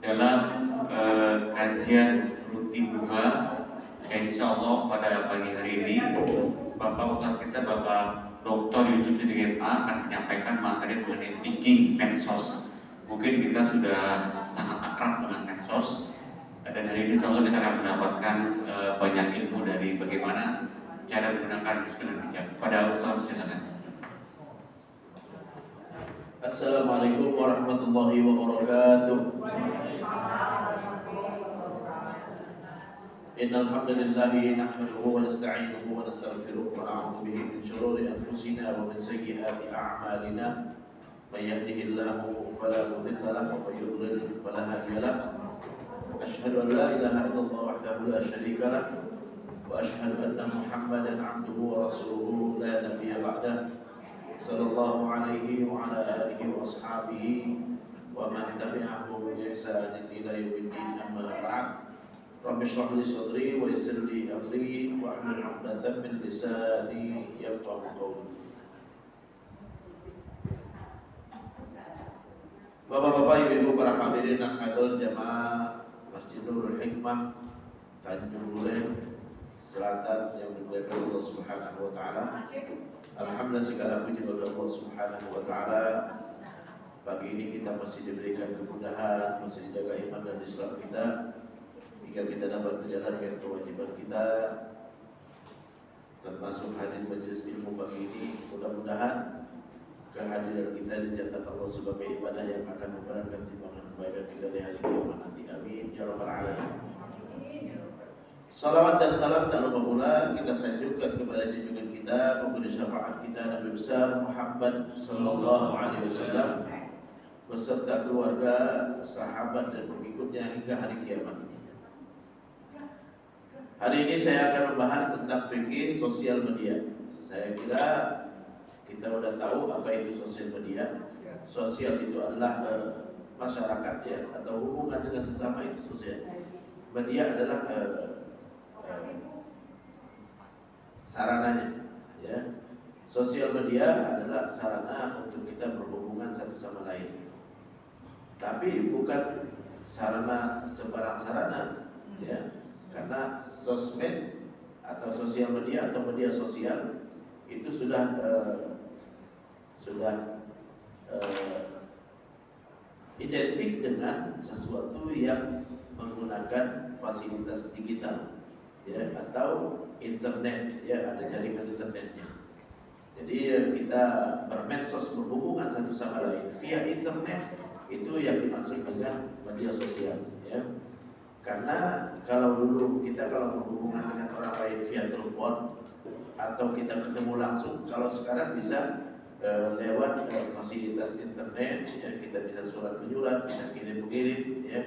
dalam kajian rutin bunga yang insya Allah pada pagi hari ini Bapak Ustadz kita Bapak Dr. Yusuf Siddiq MA akan menyampaikan materi mengenai fikih medsos. Mungkin kita sudah sangat akrab dengan medsos dan hari ini insya Allah kita akan mendapatkan banyak ilmu dari bagaimana cara menggunakan medsos dengan bijak. Pada Ustadz silakan. Assalamualaikum warahmatullahi wabarakatuh. Innal hamdalillah nahmaduhu wa nasta'inuhu wa nastaghfiruh wa na'udzu bihi min shururi anfusina wa min sayyiati a'malina. May yahdihillahu fala mudilla lahu wa may yudlil fala hadiya lahu. Asyhadu an la ilaha illallah wahdahu la syarika lahu wa asyhadu anna Muhammadan 'abduhu wa rasuluhu la nabiyya ba'dahu. Sallallahu alaihi wa ala alihi wa ashabihi wa man tabi'ahum bi ihsanin ila yaumiddin, amma ba'd. Rabbi shrah li sadri wa yassir li amri wa hlul 'uqdatam min lisani yafqahu qawli. Bapak-bapak, ibu-ibu, para hadirin dan hadirat jamaah Masjid Nurul Hikmah Tanjung Duren Selatan yang dimuliakan Allah Subhanahu wa taala. Alhamdulillah segala puji bagi Allah Subhanahu wa taala. Pagi ini kita masih diberikan kemudahan, masih dijaga iman dan Islam kita hingga kita dapat menjalankan kewajiban kita, termasuk hadir majelis ilmu pagi ini. Mudah-mudahan kehadiran kita dicatat Allah sebagai ibadah yang akan memberatkan timbangan kebaikan kita di hari kiamat nanti. Amin ya rabbal alamin. Salawat dan salam tak lupa pula kita sanjungkan kepada junjungan kita, pemberi syafaat kita, Nabi besar Muhammad sallallahu alaihi wasallam beserta keluarga, sahabat dan pengikutnya hingga hari kiamat. Hari ini saya akan membahas tentang fikih sosial media. Saya kira kita sudah tahu apa itu sosial media. Sosial itu adalah masyarakat ya, atau hubungan dengan sesama itu sosial. Media adalah sarananya ya. Sosial media adalah sarana untuk kita berhubungan satu sama lain, tapi bukan sarana sembarang sarana ya, karena sosmed atau sosial media atau media sosial itu sudah identik dengan sesuatu yang menggunakan fasilitas digital ya, atau internet ya, ada jaringan internetnya. Jadi kita bermedsos, berhubungan satu sama lain via internet, itu yang dimaksud dengan media sosial ya. Karena kalau dulu kita berhubungan dengan orang lain via telepon atau kita ketemu langsung, kalau sekarang bisa lewat fasilitas internet ya, kita bisa surat menyurat, bisa kirim-kirim ya,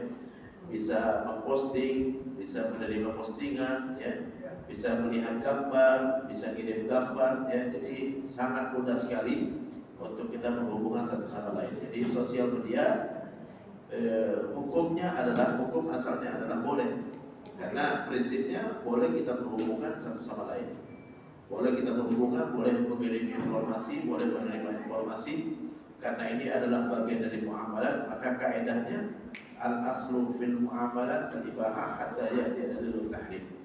bisa memposting, bisa menerima postingan ya, bisa melihat gambar, bisa kirim gambar ya. Jadi sangat mudah sekali untuk kita berhubungan satu sama lain. Jadi sosial media hukumnya adalah, hukum asalnya adalah boleh, karena prinsipnya boleh kita berhubungan satu sama lain. Boleh kita berhubungan, boleh mengirim informasi, boleh menerima informasi, karena ini adalah bagian dari muamalat. Maka kaidahnya al-aslu fil muamalat al-ibahah hatta ya'ti dalilul tahrim.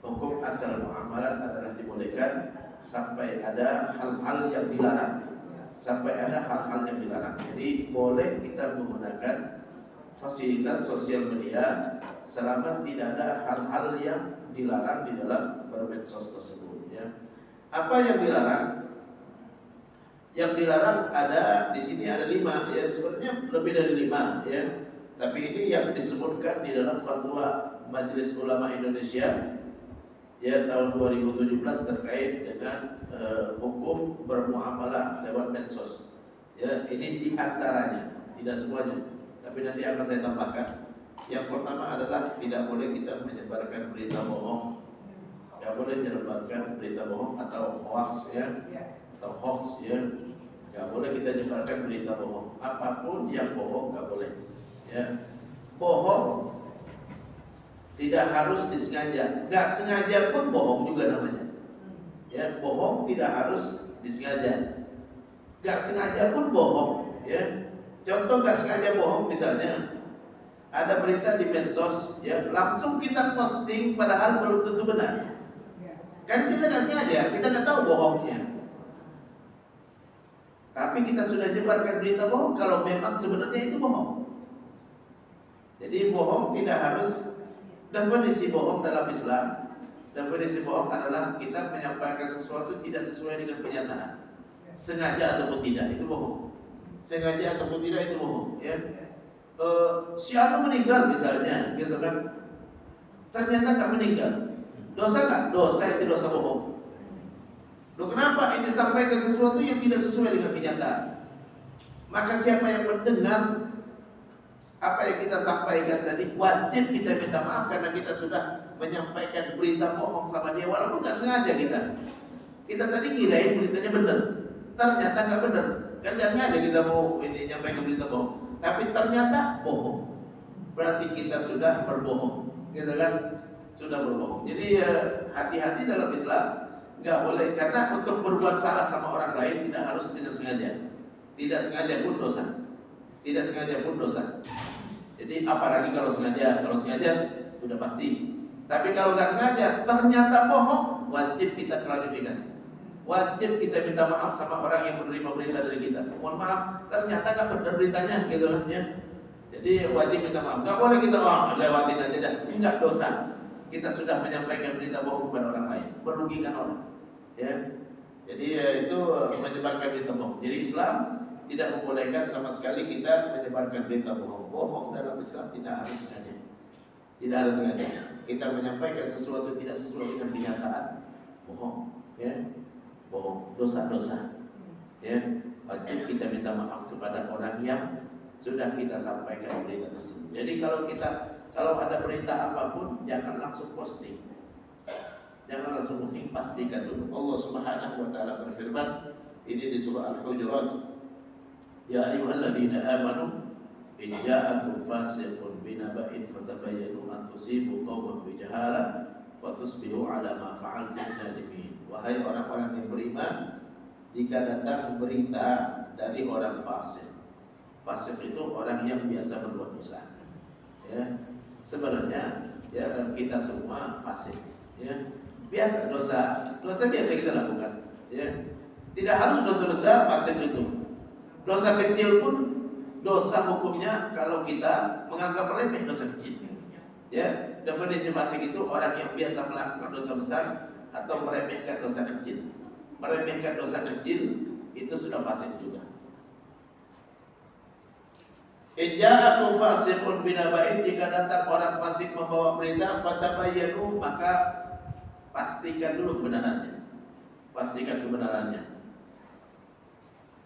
Hukum asal muamalat adalah dibolehkan sampai ada hal-hal yang dilarang. Sampai ada hal-hal yang dilarang. Jadi boleh kita menggunakan fasilitas sosial media selama tidak ada hal-hal yang dilarang di dalam bermedsos tersebut ya. Apa yang dilarang? Yang dilarang ada di sini ada 5 ya, sebenarnya lebih dari 5 ya. Tapi ini yang disebutkan di dalam fatwa Majelis Ulama Indonesia ya tahun 2017 terkait dengan hukum bermuamalah lewat medsos. Ya, ini di antaranya, tidak semuanya, tapi nanti akan saya tambahkan. Yang pertama adalah tidak boleh kita menyebarkan berita bohong. Tidak boleh menyebarkan berita bohong atau hoax ya, atau hoax ya. Tidak boleh kita menyebarkan berita bohong. Apapun yang bohong tidak boleh. Ya, bohong tidak harus disengaja, nggak sengaja pun bohong juga namanya. Ya, bohong tidak harus disengaja, nggak sengaja pun bohong. Ya, contoh nggak sengaja bohong misalnya, ada berita di medsos, ya langsung kita posting padahal belum tentu benar. Kan kita nggak sengaja, kita nggak tahu bohongnya. Tapi kita sudah nyebarkan berita bohong kalau memang sebenarnya itu bohong. Jadi bohong tidak harus, definisi bohong dalam Islam, definisi bohong adalah kita menyampaikan sesuatu tidak sesuai dengan kenyataan. Sengaja ataupun tidak, itu bohong. Sengaja ataupun tidak, itu bohong, ya. Si Anu meninggal misalnya, gitu kan? Ternyata nggak meninggal. Dosa nggak? Dosa, itu dosa bohong. Loh, kenapa ini sampaikan sesuatu yang tidak sesuai dengan kenyataan? Maka siapa yang mendengar apa yang kita sampaikan tadi, wajib kita minta maaf karena kita sudah menyampaikan berita bohong sama dia, walaupun nggak sengaja kita. Kita tadi kirain beritanya benar, ternyata nggak benar. Kan nggak sengaja kita mau ini nyampaikan berita bohong, tapi ternyata bohong. Berarti kita sudah berbohong, gitu kan? Sudah berbohong. Jadi hati-hati dalam Islam. Nggak boleh, karena untuk berbuat salah sama orang lain tidak harus dengan sengaja. Tidak sengaja pun dosa. Tidak sengaja pun dosa. Jadi apalagi kalau sengaja. Kalau sengaja sudah pasti. Tapi kalau nggak sengaja ternyata bohong, wajib kita klarifikasi. Wajib kita minta maaf sama orang yang menerima berita dari kita. Mohon maaf, ternyata nggak benar beritanya, gitu kan ya. Jadi wajib minta maaf. Nggak boleh kita lewatin aja. Enggak, dosa. Kita sudah menyampaikan berita bohong kepada orang lain, merugikan orang. Ya, jadi itu menyebarkan berita bohong. Jadi Islam tidak membolehkan sama sekali kita menyebarkan berita bohong. Bohong dalam Islam tidak harus sengaja. Tidak harus sengaja. Kita menyampaikan sesuatu tidak sesuai dengan kenyataan, bohong. Ya, bohong, dosa-dosa. Ya, wajib kita minta maaf kepada orang yang sudah kita sampaikan berita tersebut. Jadi kalau ada berita apapun, jangan langsung posting. Jangan langsung posting, pastikan dulu. Allah Subhanahu wa taala berfirman, ini di surah Al-Hujurat, ya ayyuhalladzina amanu in ja'akum fasiqun binaba'in fatabayyanu an tusibu qauman bijahalah fatusbihu 'ala ma fa'altum nadimin. Wahai orang-orang yang beriman, jika datang berita dari orang fasik. Fasik itu orang yang biasa berbuat dosa. Ya, sebenarnya ya kita semua fasik. Ya, biasa dosa biasa kita lakukan. Ya, tidak harus dosa besar fasik itu. Dosa kecil pun dosa hukumnya kalau kita menganggap remeh dosa kecil. Ya, definisi fasik itu orang yang biasa melakukan dosa besar atau meremehkan dosa kecil. Meremehkan dosa kecil itu sudah fasik juga. Ija'akum fasiqun binaba'in, jika datang orang fasik membawa berita, fatabayyanu, maka pastikan dulu kebenarannya. Pastikan kebenarannya.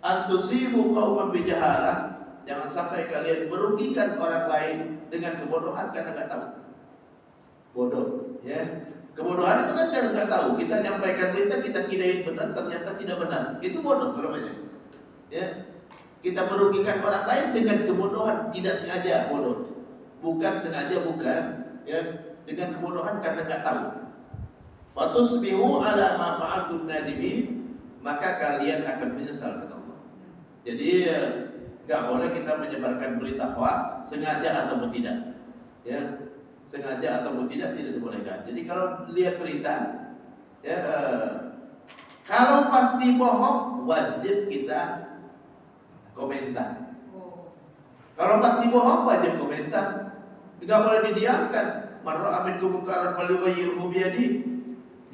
Antusibu qauman bijahalah, jangan sampai kalian merugikan orang lain dengan kebodohan karena nggak tahu. Bodoh, ya. Kebodohan itu kan karena nggak tahu. Kita nyampaikan berita, kita kirain benar, ternyata tidak benar. Itu bodoh namanya. Ya. Kita merugikan orang lain dengan kebodohan, tidak sengaja bodoh. Bukan sengaja, bukan, ya, dengan kebodohan karena nggak tahu. Fatusbihu 'ala ma fa'altum nadimin, maka kalian akan menyesal, kata Allah. Jadi nggak boleh kita menyebarkan berita hoax, sengaja ataupun tidak. Ya, sengaja ataupun tidak dibolehkan. Jadi kalau lihat berita, ya, kalau pasti bohong, wajib kita komentar. Kalau pasti bohong, wajib komentar. Tidak boleh didiamkan. Man ra'a minkum munkaran falyughayyirhu biyadihi.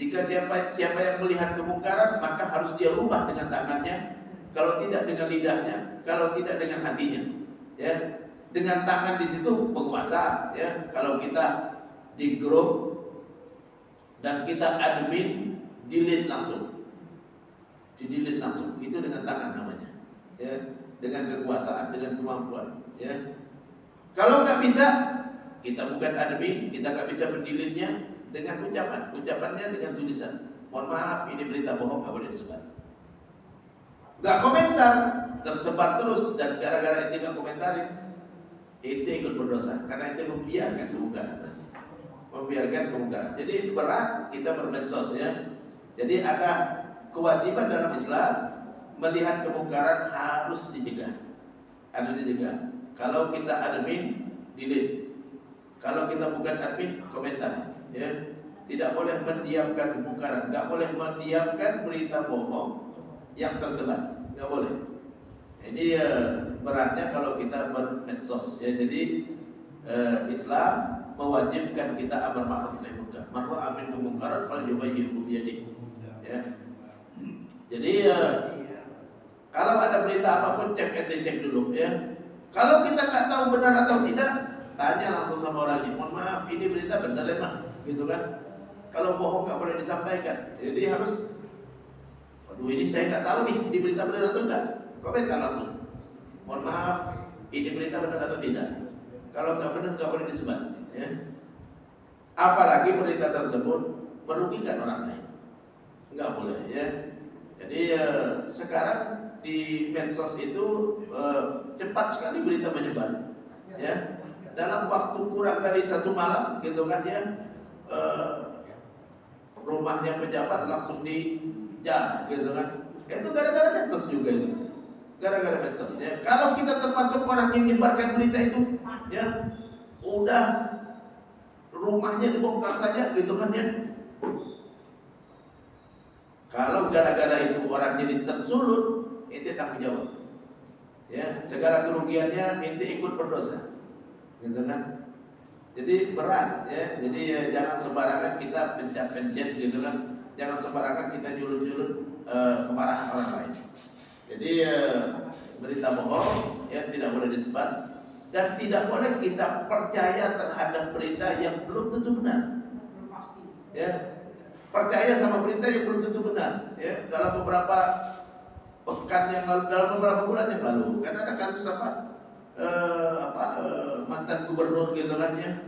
Jika siapa yang melihat kemungkaran, maka harus dia rubah dengan tangannya. Kalau tidak dengan lidahnya, kalau tidak dengan hatinya. Ya, dengan tangan di situ penguasa. Ya, kalau kita di grup dan kita admin, delete langsung. Di-delete langsung. Itu dengan tangan namanya. Ya, dengan kekuasaan, dengan kemampuan. Ya. Kalau nggak bisa, kita bukan admin, kita nggak bisa mendelete-nya dengan ucapannya dengan tulisan. Mohon maaf, ini berita bohong, nggak boleh disebar. Nggak komentar, tersebar terus, dan gara-gara itu nggak komentarin, itu ikut berdosa karena itu membiarkan kemungkaran. Jadi itu berat kita bermedsos, ya. Jadi ada kewajiban dalam Islam. Melihat kemungkaran harus dicegah. Kalau kita admin, delete. Kalau kita bukan admin, komentar. Ya, tidak boleh mendiamkan kemungkaran, nggak boleh mendiamkan berita bohong yang tersebar, nggak boleh. Ini beratnya kalau kita bermedsos. Ya, jadi Islam mewajibkan kita amar ma'ruf nahi munkar. Man ra'a minkum munkaran falyughayyirhu bi yadihi. Ya. Jadi kalau ada berita apapun cek and dicek dulu ya. Kalau kita nggak tahu benar atau tidak, tanya langsung sama orangnya. Mohon maaf, ini berita benar emang, gitu kan? Kalau bohong nggak boleh disampaikan. Jadi harus, waduh ini saya nggak tahu nih, di berita benar atau enggak. Komentar langsung. Mohon maaf, ini berita benar atau tidak. Kalau nggak benar nggak boleh disebar. Ya. Apalagi berita tersebut merugikan orang lain, nggak boleh ya. Jadi sekarang di medsos itu cepat sekali berita menyebar, ya. Dalam waktu kurang dari 1 malam, gitu kan ya, rumahnya pejabat langsung dijar, gitu kan. Itu gara-gara medsos juga itu, gara-gara medsos. Ya. Kalau kita termasuk orang yang menyebarkan berita itu, ya, udah rumahnya dibongkar saja, gitu kan ya. Kalau gara-gara itu orang jadi tersulut, ente tanggung jawab. Ya, segala kerugiannya ente ikut berdosa. Gitu kan? Jadi berat ya. Jadi jangan sembarangan kita pencet-pencet, gitu kan. Jangan sembarangan kita nyulut-nyulut kemarahan orang lain. Jadi berita bohong ya tidak boleh disebar, dan tidak boleh kita percaya terhadap berita yang belum tentu benar. Ya. Percaya sama berita yang belum tentu benar. Ya, dalam beberapa pekan yang lalu, dalam beberapa bulan yang lalu, kan ada kasus mantan gubernur, gitu kan ya,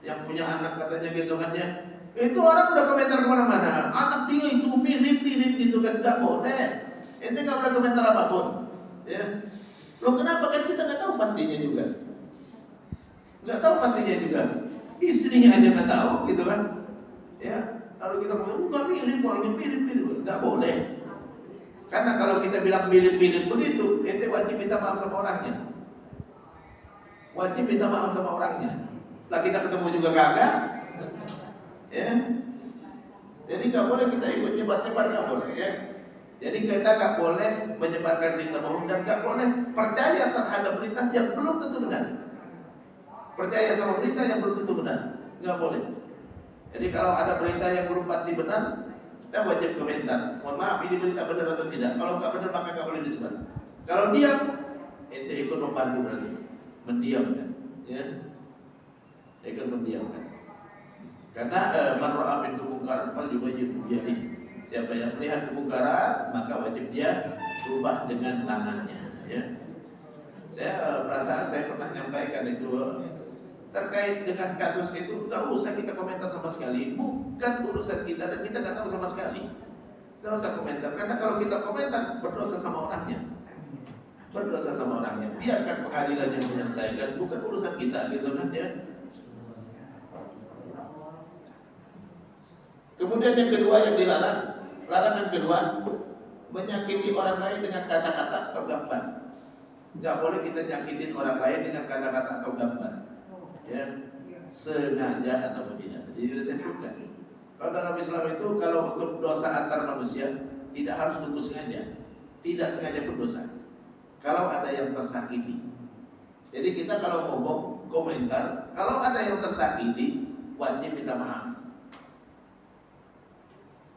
yang punya anak katanya, gitu kan ya. Itu orang udah komentar kemana-mana. Anak dia itu mirip-mirip, gitu kan, nggak boleh. Ente nggak boleh komentar apapun. Ya, lo kenapa, kan kita nggak tahu pastinya juga. Nggak tahu pastinya juga. Istrinya aja nggak tahu, gitu kan. Ya. Lalu kita ngomong, enggak mirip, orangnya mirip-mirip, enggak boleh. Karena kalau kita bilang mirip-mirip begitu, ente wajib minta maaf sama orangnya. Wajib minta maaf sama orangnya. Lah kita ketemu juga kagak. Ya. Jadi enggak boleh kita ikut nyebar-nyebar, enggak boleh ya. Jadi kita enggak boleh menyebarkan berita bohong, dan enggak boleh percaya terhadap berita yang belum tentu benar. Percaya sama berita yang belum tentu benar, enggak boleh. Jadi kalau ada berita yang belum pasti benar, kita wajib komentar. Mohon maaf, ini berita benar atau tidak. Kalau nggak benar, maka nggak boleh disebar. Kalau diam, ente ikut membantu berarti, mendiamkan, ya, ikut mendiamkan. Karena man ra'a minkum munkaran falyughayyirhu bi yadihi. Siapa yang melihat kemungkaran, maka wajib dia ubah dengan tangannya. Ya. Saya perasaan saya pernah nyampaikan itu. Terkait dengan kasus itu, nggak usah kita komentar sama sekali, bukan urusan kita dan kita nggak tahu sama sekali. Nggak usah komentar, karena kalau kita komentar berdosa sama orangnya, berdosa sama orangnya. Biarkan pengadilan yang menyelesaikan, bukan urusan kita, gitu kan ya. Kemudian yang kedua yang dilarang, larangan kedua, menyakiti orang lain dengan kata-kata atau gambar. Nggak boleh kita nyakitin orang lain dengan kata-kata atau gambar. Ya, sengaja atau tidak. Jadi saya sebutkan. Kalau dalam Islam itu, kalau untuk dosa antar manusia tidak harus nunggu sengaja, tidak sengaja pun dosa. Kalau ada yang tersakiti, jadi kita kalau ngomong komentar, kalau ada yang tersakiti wajib minta maaf.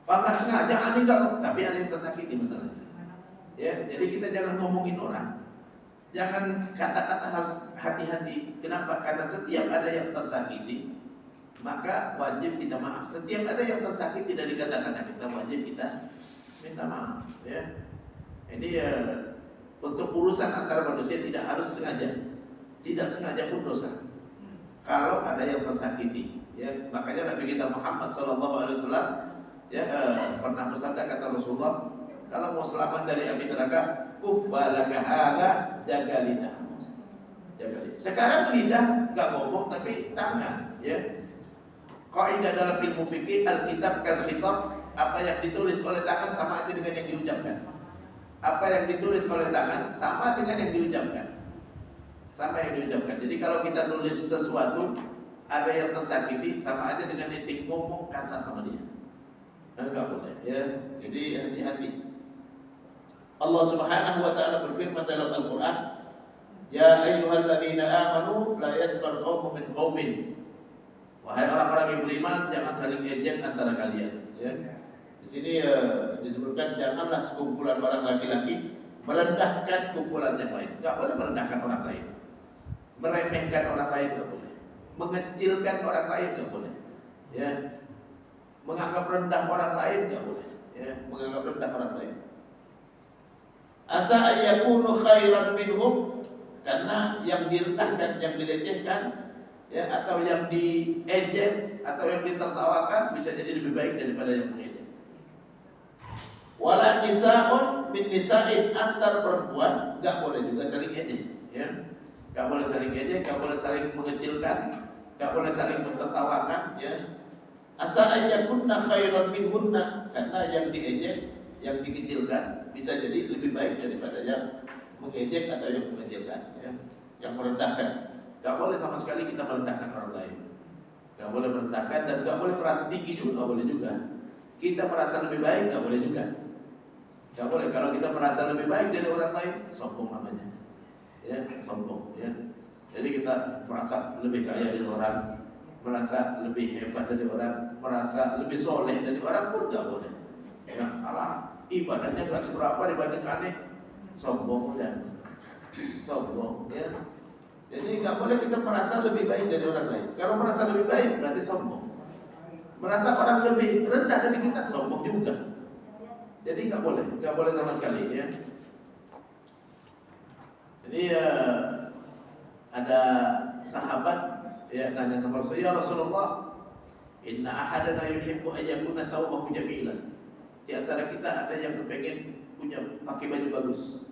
Nggak sengaja, aneh nggak, tapi ada yang tersakiti masalahnya. Ya, jadi kita jangan ngomongin orang. Jangan kata-kata harus hati-hati. Kenapa? Karena setiap ada yang tersakiti, maka wajib kita maaf. Setiap ada yang tersakiti dari kata-kata kita, wajib kita minta maaf. Ya. Ini untuk urusan antara manusia tidak harus sengaja, tidak sengaja pun dosa. Kalau ada yang tersakiti, ya, makanya Nabi kita Muhammad SAW ya pernah bersabda, kata Rasulullah, kalau mau selamat dari api neraka, kuffalaka hadza, jaga lidah. Jaga lidah. Sekarang lidah enggak ngomong tapi tangan, ya. Kaidah dalam ilmu fikih, alkitab kal khitab, apa yang ditulis oleh tangan sama aja dengan yang diucapkan. Apa yang ditulis oleh tangan sama dengan yang diucapkan. sama yang diucapkan. Jadi kalau kita nulis sesuatu, ada yang tersakiti, sama aja dengan nitik ngomong kasar sama dia. Enggak boleh, ya. Jadi hati-hati. Allah Subhanahu wa taala berfirman dalam Al-Qur'an, "Ya ayyuhalladzina amanu la yaskhar qaumun min qaumin." Wahai orang-orang yang beriman, jangan saling ejek antara kalian, ya. Di sini disebutkan janganlah sekumpulan orang laki-laki merendahkan kumpulan yang lain. Enggak boleh merendahkan orang lain. Meremehkan orang lain enggak boleh. Mengecilkan orang lain enggak boleh. Ya. Menganggap rendah orang lain enggak boleh. Ya, menganggap rendah orang lain. Asa ayyakunu khairan minhum, karena yang direndahkan, yang dilecehkan, ya, atau yang diejek atau yang ditertawakan bisa jadi lebih baik daripada yang mengejek. Wala nisa'un min nisa'in, antar perempuan enggak boleh juga saling ejek, ya. Enggak boleh saling ejek, enggak boleh saling mengecilkan, enggak boleh saling mentertawakan, ya. Asa ayyakunna khairan minhunna, karena yang diejek, yang dikecilkan bisa jadi lebih baik daripada yang mengejek atau yang mengecilkan, ya. Yang merendahkan. Enggak boleh sama sekali kita merendahkan orang lain. Enggak boleh merendahkan dan enggak boleh merasa tinggi juga, enggak boleh juga. Kita merasa lebih baik enggak boleh juga. Enggak boleh. Kalau kita merasa lebih baik dari orang lain, sombong namanya. Ya, sombong, ya. Jadi kita merasa lebih kaya dari orang, merasa lebih hebat dari orang, merasa lebih soleh dari orang pun enggak boleh. Ya, Allah ibadahnya enggak seberapa dibandingkannya, sombong dan sombong, ya. Jadi enggak boleh kita merasa lebih baik dari orang lain. Kalau merasa lebih baik berarti sombong. Merasa orang lebih rendah dari kita, sombong juga. Jadi enggak boleh sama sekali, ya. Jadi ada sahabat ya nanya sama Rasulullah, "Ya Rasulullah, inna ahadana yuhibbu an yakuna thawbahu jamilan." Di antara kita ada yang kepengen punya pakai baju bagus,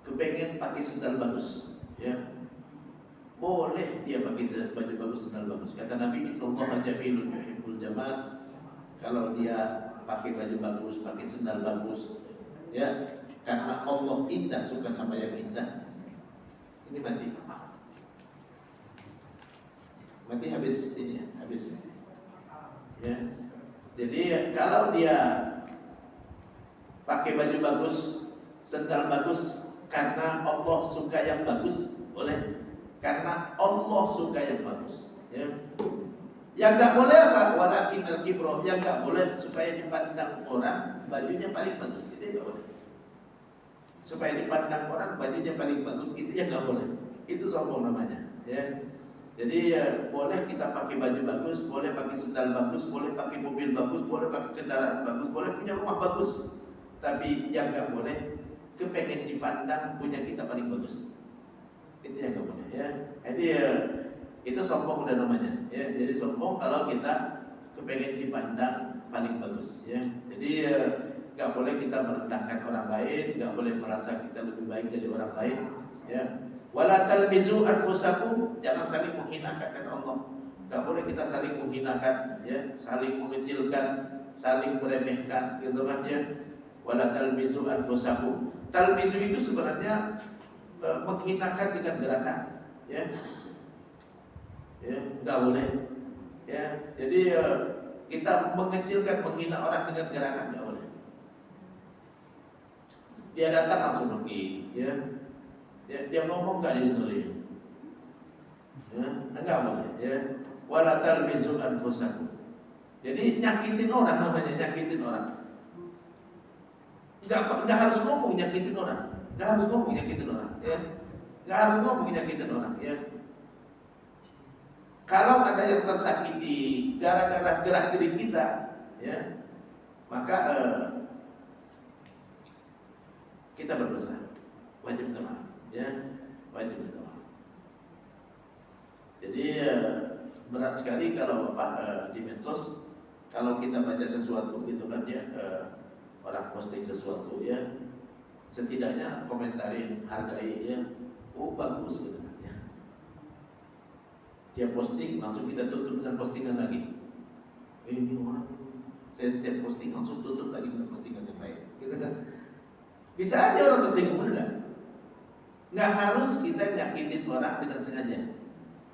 kepengen pakai sandal bagus, ya. Boleh dia pakai baju bagus, sandal bagus. Kata Nabi, "Innallaha jamilun yuhibbul jamal." Kalau dia pakai baju bagus, pakai sandal bagus, ya, karena Allah indah, suka sama yang indah. Ini mati habis ini, habis, ya. Jadi kalau dia pakai baju bagus, sandal bagus, karena Allah suka yang bagus, boleh. Karena Allah suka yang bagus, ya. Yang enggak boleh apa? Walakin al-kibra, yang enggak boleh supaya dipandang orang bajunya paling bagus, itu enggak boleh. Supaya dipandang orang bajunya paling bagus, itu yang enggak boleh. Itu sombong namanya, ya. Jadi boleh kita pakai baju bagus, boleh pakai sandal bagus, boleh pakai mobil bagus, boleh pakai kendaraan bagus, boleh punya rumah bagus. Tapi yang enggak boleh kepengen dipandang punya kita paling bagus. Itu yang enggak boleh, ya. Jadi itu sombong udah namanya, ya. Jadi sombong kalau kita kepengen dipandang paling bagus, ya. Jadi enggak boleh kita merendahkan orang lain, enggak boleh merasa kita lebih baik dari orang lain, ya. Wala talbizu anfusakum, jangan saling menghinakan, kata Allah. Enggak boleh kita saling menghinakan, ya, saling mengecilkan, saling meremehkan, gitu kan, ya. Wala talbizu anfusakum. Talbizu itu sebenarnya menghinakan dengan gerakan, ya. Ya, enggak boleh. Ya, jadi kita mengecilkan, menghina orang dengan gerakan enggak boleh. Dia datang langsung pergi, ya. Dia ngomong enggak didengerin. Ya, enggak boleh, ya. Wala talbizu anfusakum. Jadi nyakitin orang namanya, nyakitin orang. Enggak harus ngomong nyakitin orang. Enggak harus ngomong nyakitin orang, ya. Enggak harus ngomong nyakitin orang, ya. Kalau ada yang tersakiti gara-gara gerak-gerik kita, ya, maka kita berdosa. Wajib minta maaf, ya. Wajib minta maaf. Jadi berat sekali kalau di medsos, kalau kita baca sesuatu gitu kan, ya, orang posting sesuatu, ya, setidaknya komentarin, hargai, ya, oh bagus gitu kan, ya. Dia posting langsung kita tutup dengan postingan lagi. Ini orang, saya setiap posting langsung tutup lagi dengan postingan yang lain, gitu kan. Bisa aja orang tersinggung, benar. Nggak harus kita nyakitin orang dengan sengaja.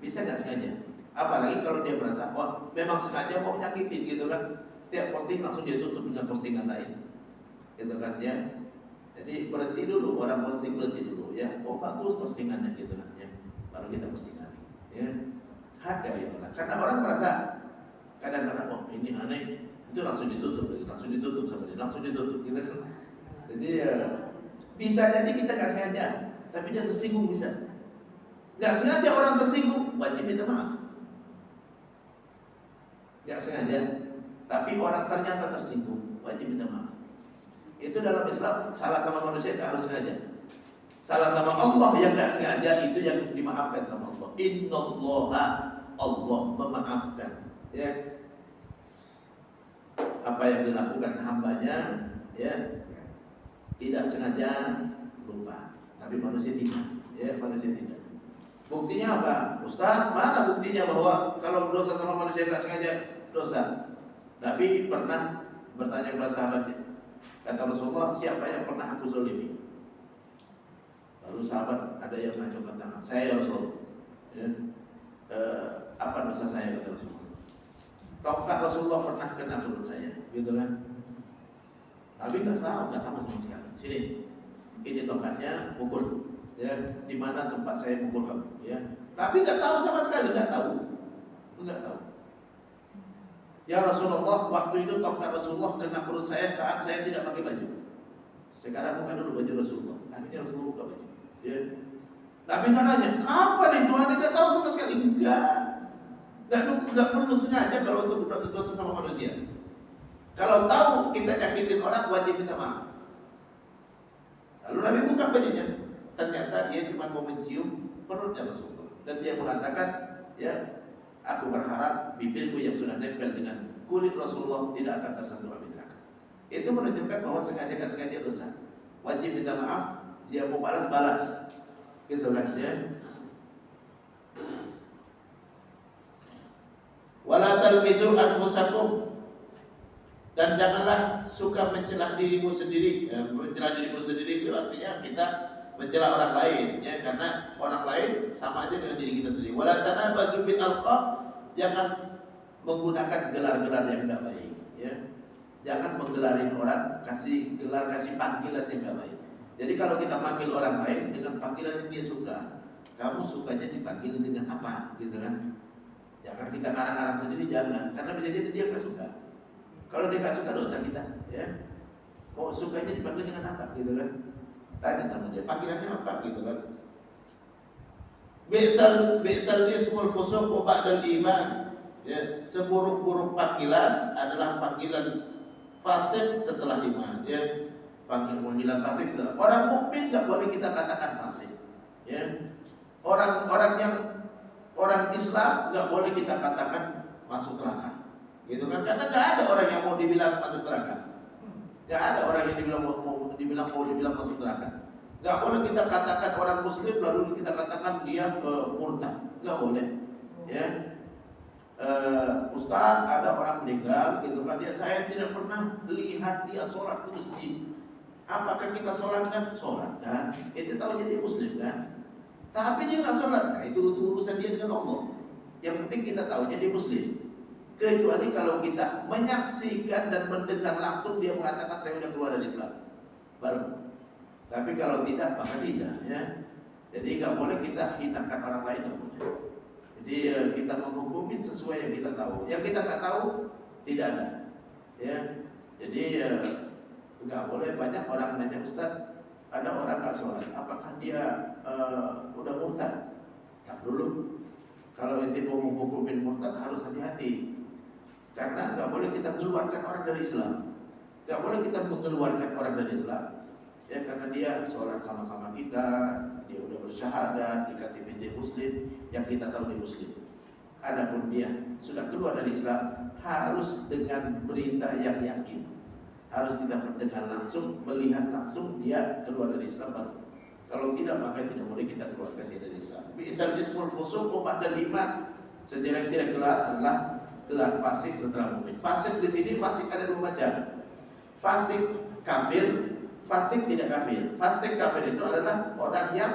Bisa nggak sengaja? Apalagi kalau dia merasa, wah memang sengaja mau nyakitin gitu kan. Setiap posting langsung dia tutup dengan postingan lain. Gitu kan ya. Jadi berhenti dulu, orang posting berhenti dulu ya. Oh bagus postingannya gitu kan ya. Baru kita posting lagi. Ya. Hargai orang. Karena orang merasa kadang-kadang oh ini aneh, itu langsung ditutup sama dia, langsung ditutup gitu kan. Jadi ya, bisa jadi kita nggak sengaja, tapi dia tersinggung bisa. Nggak sengaja orang tersinggung, wajib minta maaf. Nggak sengaja, tapi orang ternyata tersinggung, wajib minta maaf. Itu dalam Islam salah sama manusia nggak harus sengaja. Salah sama Allah yang nggak sengaja itu yang dimaafkan sama Allah. Innallaha, Allah memaafkan. Ya, apa yang dilakukan hambanya, ya tidak sengaja lupa, tapi manusia tidak. Ya, manusia tidak. Buktinya apa? Ustaz, mana buktinya bahwa kalau dosa sama manusia nggak sengaja dosa? Nabi pernah bertanya kepada sahabatnya, kata Rasulullah, siapa yang pernah aku zalimi? Lalu sahabat ada yang mengacungkan tangan, saya ya Rasul. Ya. Apa dosa saya kata Rasulullah? Tongkat Rasulullah pernah kena perut saya, gitu kan? Nabi nggak tahu sama sekali. Sini, ini tongkatnya, pukul. Ya, di mana tempat saya pukul kamu? Ya, Nabi nggak tahu sama sekali, nggak tahu. Ya Rasulullah, waktu itu tongkat Rasulullah kena perut saya saat saya tidak pakai baju. Sekarang bukan dulu baju Rasulullah. Akhirnya Rasulullah buka baju. Ya. Nabi nggak nanya, kapan itu? Anda nggak tahu sama sekali. Nggak perlu sengaja kalau untuk berbuat dosa sama manusia. Kalau tahu kita nyakitin orang, wajib minta maaf. Lalu Nabi buka bajunya. Ternyata dia cuma mau mencium perutnya Rasulullah. Dan dia mengatakan, ya, aku berharap bibirku yang sudah nempel dengan kulit Rasulullah tidak akan tersentuh api neraka. Itu menunjukkan bahwa sengaja kan sengaja dosa. Wajib minta maaf. Dia mau balas, gitu kan ya. Wala talmizu anfusakum, dan janganlah suka mencela dirimu sendiri. Mencela dirimu sendiri itu artinya kita mencela orang lain, ya, karena orang lain sama aja dengan diri kita sendiri. Wala tanabazu bil alqab, jangan menggunakan gelar-gelar yang tidak baik, ya. Jangan menggelarin orang, kasih gelar, kasih panggilan yang tidak baik. Jadi kalau kita panggil orang lain dengan panggilan yang dia suka, kamu sukanya dipanggil dengan apa, gitu kan? Jangan kita ngarang-ngarang sendiri, jangan, karena bisa jadi dia nggak suka. Kalau dia nggak suka, dosa kita, ya. Mau sukanya dipanggil dengan apa, gitu kan? Tanya sama dia, panggilannya apa, gitu kan? Bi'sal ismul fusuq wa ba'dal iman. Ya, seburuk-buruk panggilan adalah panggilan fasik setelah iman, ya. Panggilan fasik setelah. Orang mukmin nggak boleh kita katakan fasik, ya. Orang Islam nggak boleh kita katakan masuk neraka, gitu kan? Karena nggak ada orang yang mau dibilang masuk neraka. Nggak ada orang yang mau dibilang masuk neraka. Nggak boleh kita katakan orang Muslim lalu kita katakan dia murtad. Nggak boleh, ya. Ustaz, ada orang meninggal, gitu kan? Saya tidak pernah lihat dia sholat di masjid. Apakah kita sholat kan? Sholat kan? Itu tahu jadi Muslim kan? Tapi dia nggak sholat, nah itu urusan dia dengan Allah. Yang penting kita tahu jadi Muslim. Kecuali kalau kita menyaksikan dan mendengar langsung dia mengatakan saya sudah keluar dari Islam, baru. Tapi kalau tidak, maka tidak, ya. Jadi nggak boleh kita hinakan orang lain, nggak boleh. Jadi kita menghukumin sesuai yang kita tahu. Yang kita nggak tahu tidak ada, ya. Jadi nggak boleh banyak orang nanya, Ustaz, ada orang nggak sholat, apakah dia udah murtad? Tak dulu. Kalau ente mau menghukumin murtad harus hati-hati, karena nggak boleh kita mengeluarkan orang dari Islam, nggak boleh kita mengeluarkan orang dari Islam, ya, karena dia sholat sama-sama kita, dia udah bersyahadat, dikatakan dia Muslim, yang kita tahu dia Muslim. Adapun dia sudah keluar dari Islam, harus dengan berita yang yakin, harus kita mendengar langsung, melihat langsung dia keluar dari Islam baru. Kalau tidak, maka tidak boleh kita keluarkan dia dari Islam. Bi'sal ismul fusuq wa ba'dal iman. Sejelek-jelek gelar adalah gelar fasik setelah mukmin. Fasik di sini, fasik ada dua macam. Fasik kafir, fasik tidak kafir. Fasik kafir itu adalah orang yang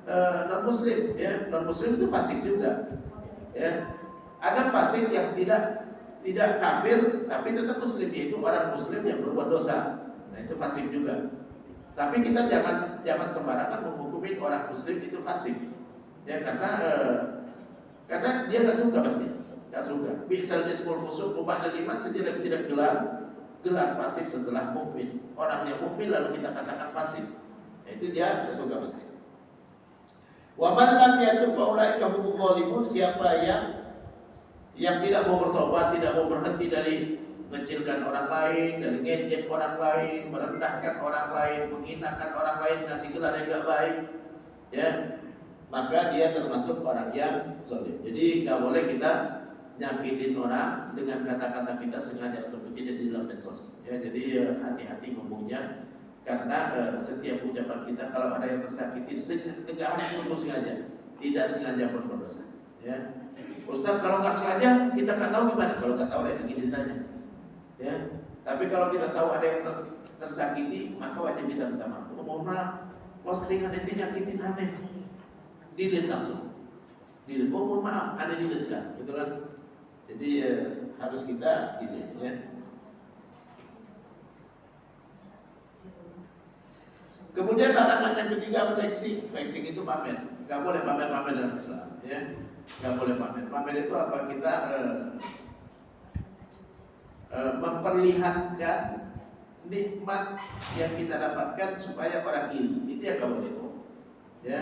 non muslim, ya non muslim itu fasik juga, ya. Ada fasik yang tidak kafir tapi tetap muslim, yaitu orang muslim yang berbuat dosa. Nah itu fasik juga. Tapi kita jangan sembarangan menghukumi orang muslim itu fasik, ya karena dia nggak suka pasti, nggak suka. Misal ismul fusuq ba'da iman, tidak gelar fasik setelah mukmin. Orang yang mukmin lalu kita katakan fasik, nah, itu dia nggak suka pasti. Wa man lam yatub fa ulaika humul zalimun. Siapa yang tidak mau bertobat, tidak mau berhenti dari mengecilkan orang lain, dari ngejek orang lain, merendahkan orang lain, menghinakan orang lain, ngasih gelar yang gak baik, ya, maka dia termasuk orang yang zalim. Jadi nggak boleh kita nyakitin orang dengan kata-kata kita sengaja atau tidak di dalam medsos. Ya, jadi hati-hati ngomongnya, karena setiap ucapan kita kalau ada yang tersakiti tidak harus untuk sengaja, tidak sengaja pun berdosa. Ya, Ustaz kalau nggak sengaja kita nggak tahu gimana, kalau nggak tahu lagi ditanya. Ya, tapi kalau kita tahu ada yang tersakiti, maka wajib kita minta maaf. Mohon maaf, postingan itu nyakitin aneh, delete langsung, delete. Mohon maaf, ada delete sekarang, gitu kan? Jadi harus kita delete, ya. Kemudian larangan yang ketiga flexing. Flexing itu pamer. Nggak boleh pamer-pamer dalam Islam, ya. Nggak boleh pamer. Pamer itu apa? Kita memperlihatkan nikmat yang kita dapatkan supaya orang iri. Itu yang nggak boleh itu, ya.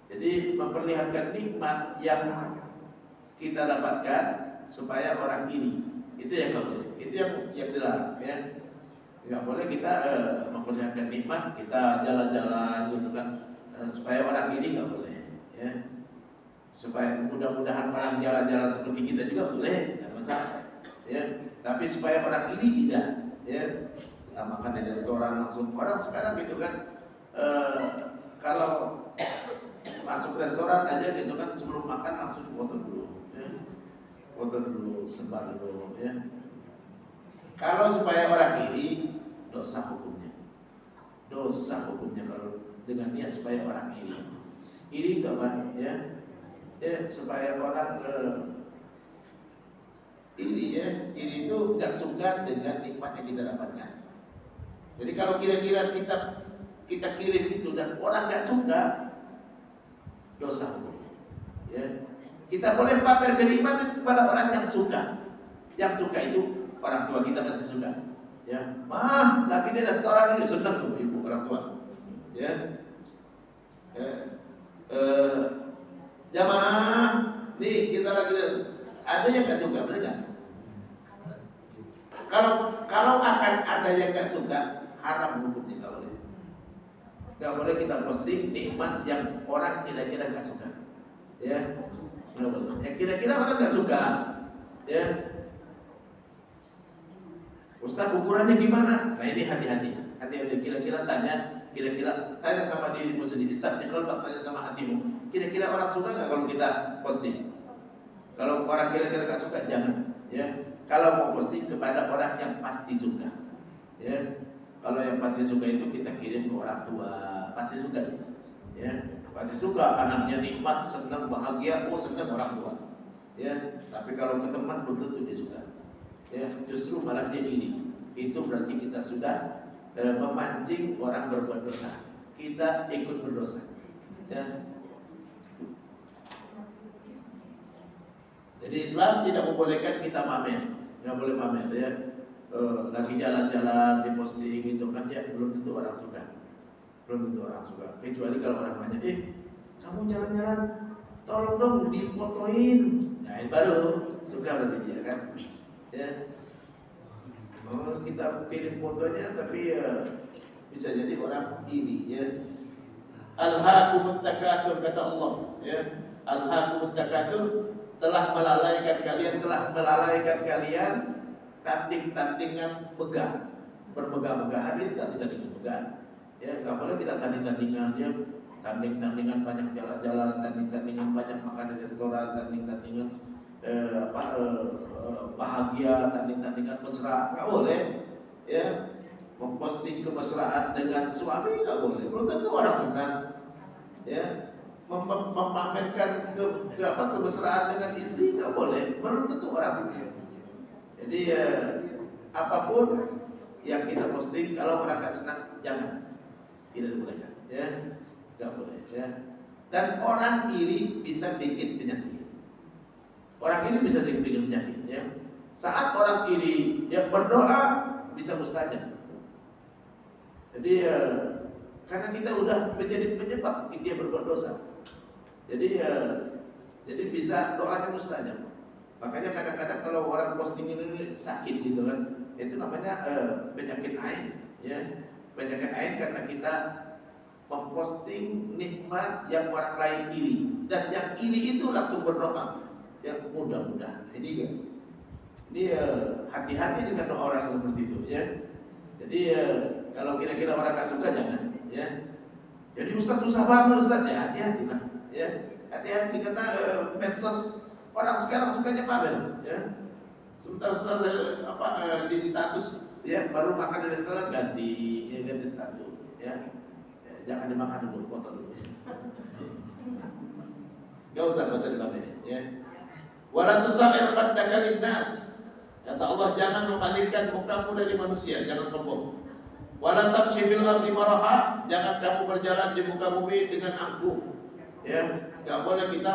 Jadi memperlihatkan nikmat yang kita dapatkan supaya orang iri. Itu yang nggak boleh. Itu yang dilarang, ya. Nggak boleh kita memperlihatkan nikmat, kita jalan-jalan gitu kan, supaya orang iri, nggak boleh, ya. Supaya mudah-mudahan orang jalan-jalan seperti kita juga boleh, nggak masalah, ya. Tapi supaya orang iri tidak, ya. Kita makan di restoran langsung, orang sekarang gitu kan, kalau masuk restoran aja gitu kan, sebelum makan langsung foto dulu, ya. Foto dulu, sebar dulu, ya. Kalau supaya orang iri, dosa hukumnya. Dosa hukumnya kalau dengan niat supaya orang iri. Iri enggak baik, ya. Ya, supaya orang iri, ya. Iri itu enggak suka dengan nikmat yang kita dapatkan. Jadi kalau kira-kira kita kirim itu dan orang enggak suka, dosa hukumnya. Ya. Kita boleh pamer kenikmatan kepada orang yang suka. Yang suka itu orang tua kita pasti suka, ya. Lagi di restoran ini senang tuh ibu orang tua, ya. Jamaah, nih kita lagi ada yang nggak suka, benar nggak? Kalau akan ada yang nggak suka, haram hukumnya nggak boleh. Nggak boleh kita posting nikmat yang orang kira-kira nggak suka, ya. Nggak boleh. Yang kira-kira orang nggak suka, ya. Ustaz ukurannya gimana? Nah ini hati-hati. Kira-kira tanya sama dirimu sendiri. Istiqlal, tanya sama hatimu. Kira-kira orang suka nggak kalau kita posting? Kalau orang kira-kira nggak suka, jangan. Ya. Kalau mau posting kepada orang yang pasti suka, ya. Kalau yang pasti suka itu kita kirim ke orang tua, pasti suka, ya. Pasti suka anaknya nikmat, senang, bahagia, senang orang tua, ya. Tapi kalau ke teman belum tentu dia suka. Ya, justru malah dia iri. Itu berarti kita sudah memancing orang berbuat dosa. Kita ikut berdosa, ya. Jadi Islam tidak membolehkan kita pamer, nggak boleh pamer, ya. Lagi jalan-jalan di posting gitu kan, ya belum tentu orang suka, Kecuali kalau orang banyak, kamu jalan-jalan, tolong dong difotoin. Nah ini baru suka berarti dia kan. Ya, kita kirim fotonya, tapi bisa jadi orang iri, ya. Alhaakumut takatsur, kata Allah, ya. Alhaakumut takatsur, telah melalaikan kalian tanding-tandingan megah, bermegah-megahan. Ini tanding-tandingan megah, ya. Nggak boleh kita tanding-tandingan, ya. Tanding-tandingan banyak jalan-jalan, tanding-tandingan banyak makan di restoran, tanding-tandingan bahagia, tanding-tandingan mesra, nggak boleh, ya. Memposting kemesraan dengan suami nggak boleh. Belum tentu orang senang, Ya, memamerkan kemesraan dengan istri nggak boleh, belum tentu orang suka. Jadi apapun yang kita posting, kalau orang nggak senang jangan, tidak dibolehkan, ya, nggak boleh, ya. Dan orang iri bisa bikin penyakit. Orang iri bisa bikin penyakit, ya. Saat orang iri yang berdoa bisa mustajab. Jadi karena kita udah menjadi penyebab dia berbuat dosa. Jadi bisa doanya mustajab. Makanya kadang-kadang kalau orang posting ini sakit gitu kan, itu namanya penyakit ain, ya. Penyakit ain karena kita memposting nikmat yang orang lain iri, dan yang iri itu langsung berdoa yang mudah-mudahan. Ini hati-hati dengan orang seperti itu, ya. Jadi kalau kira-kira orang nggak suka jangan, ya. Jadi Ustaz susah banget Ustaz, ya hati-hati lah, ya. Hati-hati karena medsos orang sekarang sukanya pamer, ya. Sebentar di status, ya, baru makan di restoran ganti status, ya. Jangan dimakan dulu, foto dulu, ya. Gak usah dipamer, ya. Wala tusa'ir khaddaka linnas. Kata Allah, jangan memalingkan mukamu dari manusia, jangan sombong. Wala tamshi fil ardi maraha, jangan kamu berjalan di muka bumi dengan angkuh. Ya, enggak boleh kita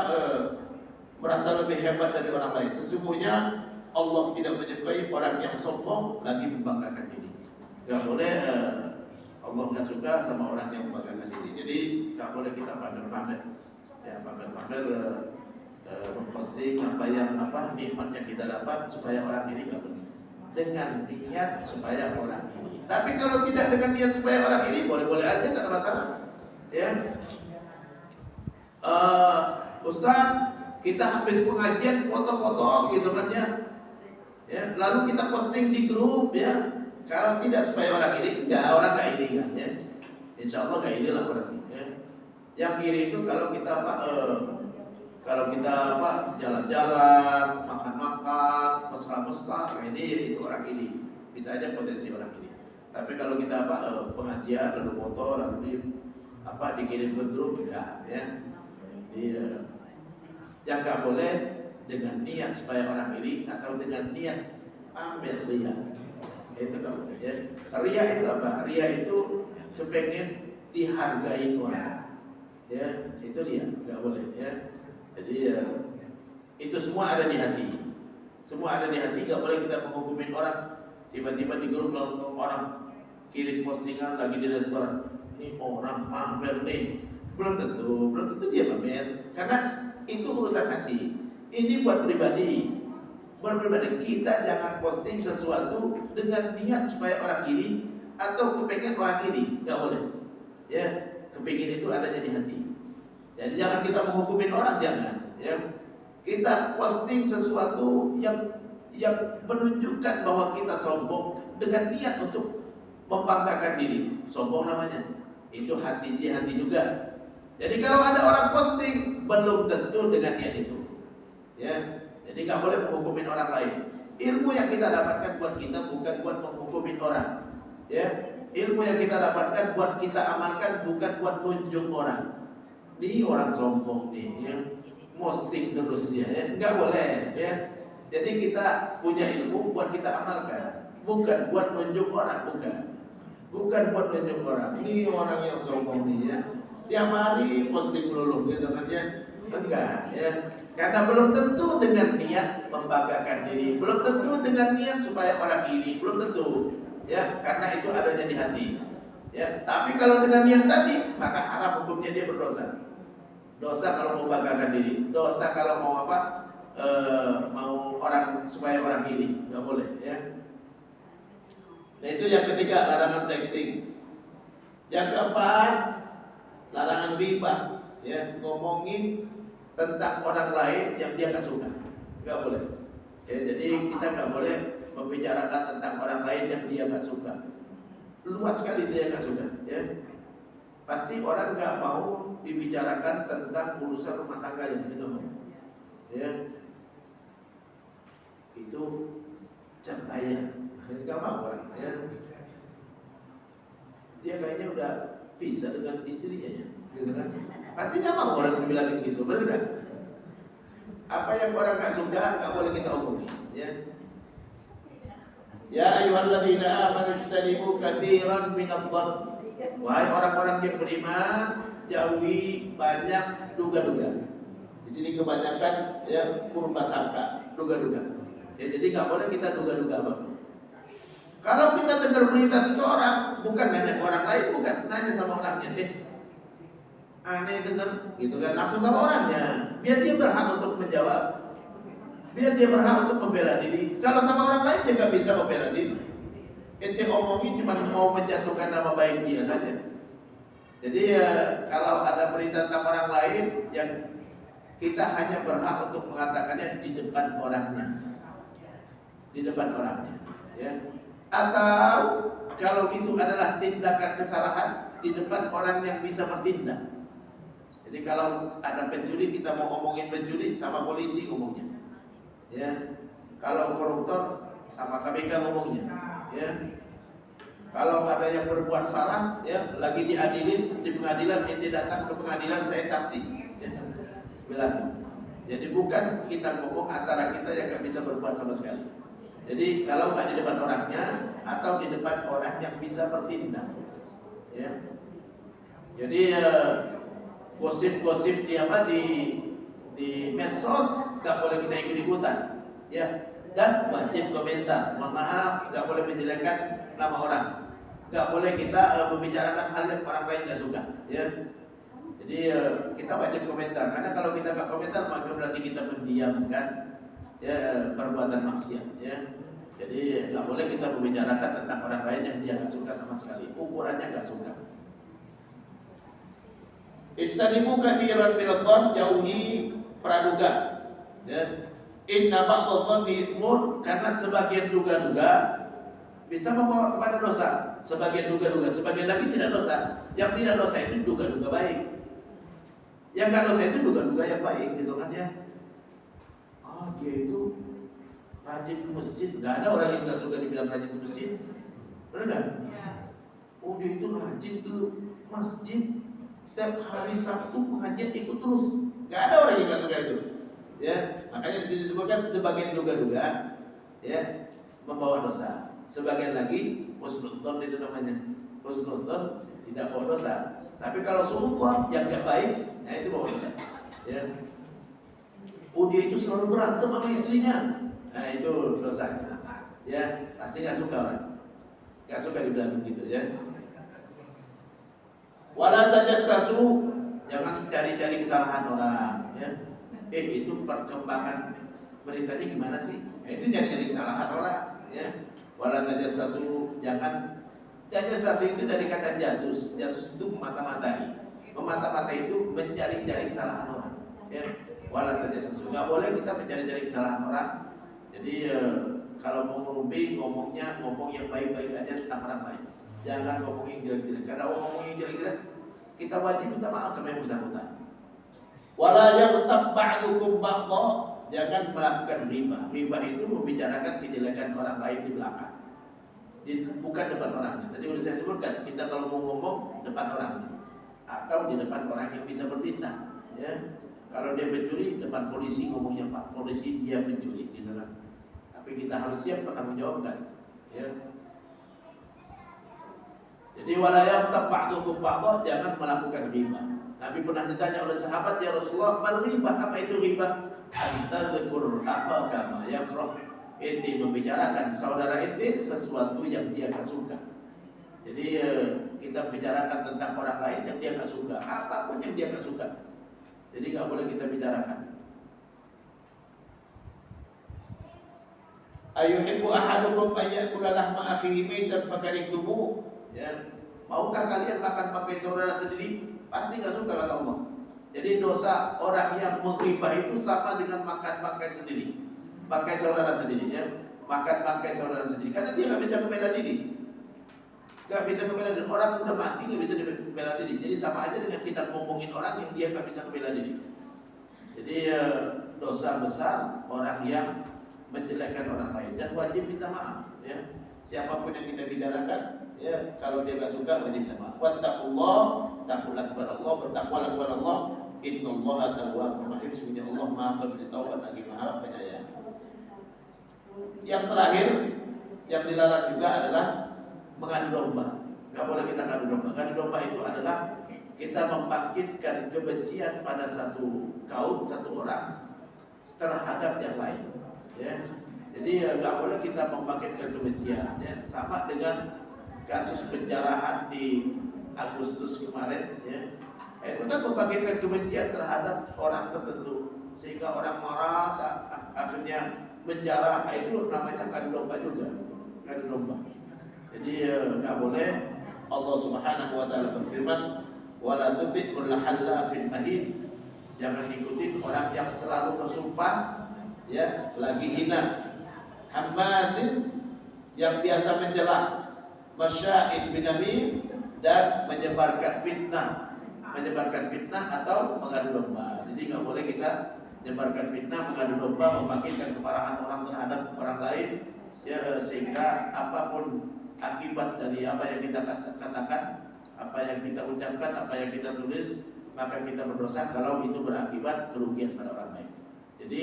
merasa lebih hebat dari orang lain. Sesungguhnya Allah tidak menyukai orang yang sombong lagi membanggakan diri. Enggak boleh, Allah enggak suka sama orang yang membanggakan diri. Jadi enggak boleh kita pamer-pamer. Ya, pamer-pamer memposting nikmat yang kita dapat supaya orang ini enggak boleh. Dengan niat supaya orang ini. Tapi kalau tidak dengan niat supaya orang ini, boleh-boleh aja, tidak ada masalah. Ya, Ustaz, kita habis pengajian foto-foto gitu kan, ya. Ya, lalu kita posting di grup, ya. Kalau tidak supaya orang ini, orang nggak iri kan, ya. Insya Allah nggak iri lah orang ini. Ya. Yang iri itu kalau kita jalan-jalan, makan-makan, mesra-mesra, ini itu orang ini. Bisa aja potensi orang ini. Tapi kalau kita pengajian lalu foto lalu dikirim ke grup, enggak, ya. Jadi yang nggak boleh dengan niat supaya orang iri atau dengan niat pamer ria. Itu nggak boleh, ya. Ria itu apa? Ria itu kepengen dihargai orang. Ya, itu ria, nggak boleh, ya. Jadi itu semua ada di hati. Semua ada di hati, nggak boleh kita menghukumin orang. Tiba-tiba di grup langsung orang kirim postingan lagi di restoran. Ini orang pamer nih. Belum tentu dia pamer. Karena itu urusan hati. Ini buat pribadi. Buat pribadi, kita jangan posting sesuatu dengan niat supaya orang iri atau kepengen orang iri, nggak boleh. Ya, kepengen itu adanya di hati. Jadi jangan kita menghukumin orang, jangan. Ya, kita posting sesuatu yang menunjukkan bahwa kita sombong dengan niat untuk membanggakan diri. Sombong namanya. Itu hati di hati juga. Jadi kalau ada orang posting belum tentu dengan niat itu. Ya. Jadi nggak boleh menghukumin orang lain. Ilmu yang kita dapatkan buat kita, bukan buat menghukumin orang. Ya. Ilmu yang kita dapatkan buat kita amalkan, bukan buat nunjuk orang. Ini orang sombong nih, ya. Posting terus dia, ya. Nggak boleh, ya. Jadi kita punya ilmu buat kita amalkan, bukan buat nunjuk orang, bukan buat nunjuk orang. Ini orang yang sombong nih, ya. Setiap hari posting melulu, gitu kan, ya. Enggak, ya. Karena belum tentu dengan niat membanggakan diri, belum tentu dengan niat supaya orang iri, belum tentu, ya. Karena itu adanya di hati, ya. Tapi kalau dengan niat tadi, maka haram hukumnya dia berdosa. Dosa kalau mau membanggakan diri, dosa kalau mau mau orang supaya orang iri, nggak boleh, ya. Nah itu yang ketiga, larangan flexing. Yang keempat, larangan ghibah, ya, ngomongin tentang orang lain yang dia nggak suka, nggak boleh. Ya, jadi kita nggak boleh membicarakan tentang orang lain yang dia nggak suka. Luas sekali dia nggak suka, ya. Pasti orang nggak mau dibicarakan tentang urusan rumah tangga yang sedang, ya. Itu cahaya, nggak mau orang, ya. Dia kayaknya udah bisa dengan istrinya, ya, gitu kan? Pasti nggak mau orang dibilang begitu, benar kan? Apa yang orang nggak suka nggak boleh kita omongin. Ya. Ya ayyuhalladzina amanu ijtanibu katsiran minadh-dhann. Wahai orang-orang yang beriman, jauhi banyak duga-duga. Di sini kebanyakan ya purba sangka, duga-duga. Ya, jadi nggak boleh kita duga-duga apa. Kalau kita dengar berita seseorang, bukan nanya ke orang lain, bukan nanya sama orangnya. Aneh dengar, gitu kan, langsung sama orangnya. Biar dia berhak untuk menjawab, biar dia berhak untuk membela diri. Kalau sama orang lain dia nggak bisa membela diri. Ente omongin cuma mau menjatuhkan nama baik dia saja. Jadi ya kalau ada berita tentang orang lain yang kita hanya berhak untuk mengatakannya di depan orangnya, di depan orangnya, ya. Atau kalau itu adalah tindakan kesalahan di depan orang yang bisa bertindak. Jadi kalau ada pencuri kita mau ngomongin pencuri sama polisi ngomongnya, ya. Kalau koruptor sama KPK ngomongnya, ya. Kalau ada yang berbuat salah, ya lagi diadilin di pengadilan, ini datang ke pengadilan saya saksi, ya. Bilang. Jadi bukan kita ngomong antara kita yang nggak bisa berbuat sama sekali. Jadi kalau nggak di depan orangnya atau di depan orang yang bisa bertindak, ya. Jadi gosip-gosip di medsos nggak boleh kita ikut-ikutan, ya. Dan wajib komentar. Mohon maaf, nggak boleh menjelekkan nama orang, nggak boleh kita membicarakan hal yang orang lain nggak suka, ya. Jadi kita wajib komentar, karena kalau kita nggak komentar maka berarti kita mendiamkan ya perbuatan maksiat, ya. Jadi nggak boleh kita membicarakan tentang orang lain yang dia nggak suka sama sekali, ukurannya nggak suka. Istanibu katsiran minadh-dhann, jauhi praduga. Ya. Inna ba'dadh-dhanni itsmun, karena sebagian duga-duga bisa membawa kepada dosa. Sebagian duga-duga, sebagian lagi tidak dosa. Yang tidak dosa itu duga-duga baik. Yang nggak dosa itu duga-duga yang baik, gitu kan ya. Ah, dia itu rajin ke masjid. Nggak ada orang yang nggak suka dibilang rajin ke masjid, benar kan? Oh, dia itu rajin ke masjid. Setiap hari Sabtu pengajian ikut terus. Nggak ada orang yang nggak suka itu. Ya, makanya di sini disebutkan sebagian duga-duga, ya, membawa dosa. Sebagian lagi husnudzon itu namanya. Husnudzon tidak bawa dosa. Tapi kalau suudzon yang tidak baik, nah itu bawa dosa. Ya. Oh, dia itu selalu berantem sama istrinya. Nah itu dosanya. Ya, pasti nggak suka orang. Nggak suka dibilang begitu, ya. Wala tajassasu, jangan cari-cari kesalahan orang, ya. Itu perkembangan beritanya gimana sih? Itu cari-cari kesalahan orang, ya. Wala tajassasu, jangan. Tajassasu itu dari kata jasus. Jasus itu memata-matai. Memata-matai itu mencari-cari kesalahan orang, ya. Wala tajassasu, nggak boleh kita mencari-cari kesalahan orang. Jadi kalau mau merumpi ngomong yang baik-baik aja tentang orang lain. Jangan ngomong yang jelek-jelek. Karena ngomong yang jelek-jelek kita wajib minta maaf sama yang bersangkutan. Wala yaghtab ba'dukum ba'dha, jangan melakukan riba. Riba itu membicarakan kejelekan orang lain di belakang. Bukan depan orangnya. Tadi sudah saya sebutkan, kita kalau mau ngomong depan orangnya atau di depan orang yang bisa bertindak, ya. Kalau dia pencuri, depan polisi ngomongnya Pak polisi dia pencuri, gitu kan. Tapi kita harus siap bertanggungjawabkan, ya. Jadi wala yaghtab ba'dukum ba'dha, jangan melakukan riba. Nabi pernah ditanya oleh sahabat, ya Rasulullah, mal riba, apa itu riba? Anta dzkur apa kama yakrah. Ente membicarakan saudara ente sesuatu yang dia tak suka. Jadi kita bicarakan tentang orang lain yang dia tak suka, apapun yang dia tak suka. Jadi nggak boleh kita bicarakan. Ayuhibbu ahadukum ayyakula lahma akhihi maitan fakarihtumu. Ya, maukah kalian makan pakai saudara sendiri? Pasti nggak suka, kata Allah. Jadi dosa orang yang menghibah itu sama dengan makan pakai sendiri, pakai saudara sendiri, ya. Makan pakai saudara sendiri, karena dia nggak bisa membela diri, nggak bisa membela diri. Orang udah mati nggak bisa membela diri. Jadi sama aja dengan kita ngomongin orang yang dia nggak bisa membela diri. Jadi dosa besar orang yang menjelekkan orang lain, dan wajib minta maaf, ya. Siapapun yang kita bicarakan, ya, kalau dia nggak suka wajib minta maaf. Wattaqullah, takutlah kepada Allah, bertakwalah kepada Allah. Innallaha tawwabur rahim. Sesungguhnya Allah Maha Pemberi Taubat lagi Maha Penyayang. Yang terakhir yang dilarang juga adalah mengadu domba. Gak boleh kita ngadu domba. Ngadu domba itu adalah kita membangkitkan kebencian pada satu kaum, satu orang terhadap yang lain. Ya. Jadi nggak boleh kita membangkitkan kebencian. Ya. Sama dengan kasus penjarahan di Agustus kemarin. Ya. Itu kan membangkitkan kebencian terhadap orang tertentu, sehingga orang marah, akhirnya menjarah. Itu namanya ngadu domba juga, ngadu domba. Jadi nggak boleh. Allah Subhanahu Wa Taala berfirman, wala tuti' kulla hallafin mahin. Jangan ikutin orang yang selalu bersumpah, ya, lagi hina, hammazin, yang biasa mencela, masya'in binamim, dan menyebarkan fitnah atau mengadu domba. Jadi nggak boleh kita menyebarkan fitnah, mengadu domba, membangkitkan kemarahan orang terhadap orang lain, ya, sehingga apapun akibat dari apa yang kita katakan, apa yang kita ucapkan, apa yang kita tulis, maka kita berdosa kalau itu berakibat kerugian pada orang lain. Jadi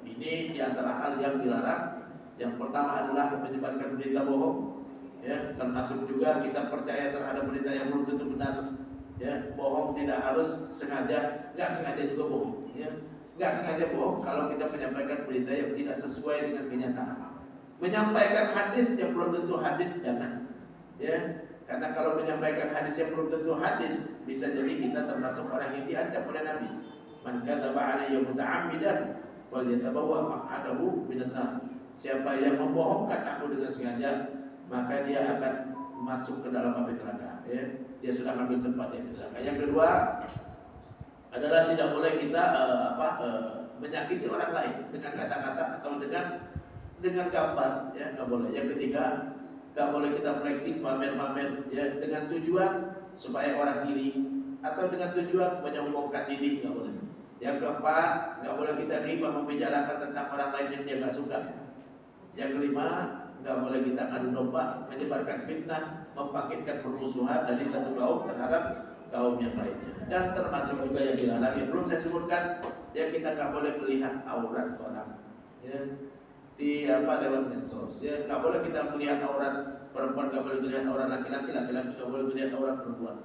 ini diantara hal yang dilarang. Yang pertama adalah menyebarkan berita bohong, ya, termasuk juga kita percaya terhadap berita yang belum tentu benar. Ya, bohong tidak harus sengaja, nggak sengaja juga bohong. Ya, nggak sengaja bohong kalau kita menyampaikan berita yang tidak sesuai dengan kenyataan. Menyampaikan hadis yang belum tentu hadis jangan. Ya. Karena kalau menyampaikan hadis yang belum tentu hadis, bisa jadi kita termasuk orang yang diancam oleh Nabi. Man kadzaba alayya muta'ammidan falyatabawwa maq'adahu minan nar. Siapa yang membohongkan aku dengan sengaja, maka dia akan masuk ke dalam api neraka. Ya. Dia sudah ambil tempat di neraka. Yang kedua adalah tidak boleh kita menyakiti orang lain dengan kata-kata atau dengan gambar. Ya, nggak boleh. Yang ketiga, nggak boleh kita flexing, pamer-pamer, ya, dengan tujuan supaya orang iri atau dengan tujuan menyombongkan diri, nggak boleh. Yang keempat, nggak boleh kita riba membicarakan tentang orang lain yang dia nggak suka. Yang kelima, nggak boleh kita adu domba, menyebarkan fitnah, membangkitkan permusuhan dari satu kaum terhadap kaum yang lainnya. Dan termasuk juga yang dilarang yang belum saya sebutkan, ya, kita nggak boleh melihat aurat orang. Ya. Di dalam medsos, ya, nggak boleh kita melihat aurat perempuan, nggak boleh melihat aurat laki-laki, laki-laki nggak boleh melihat aurat perempuan.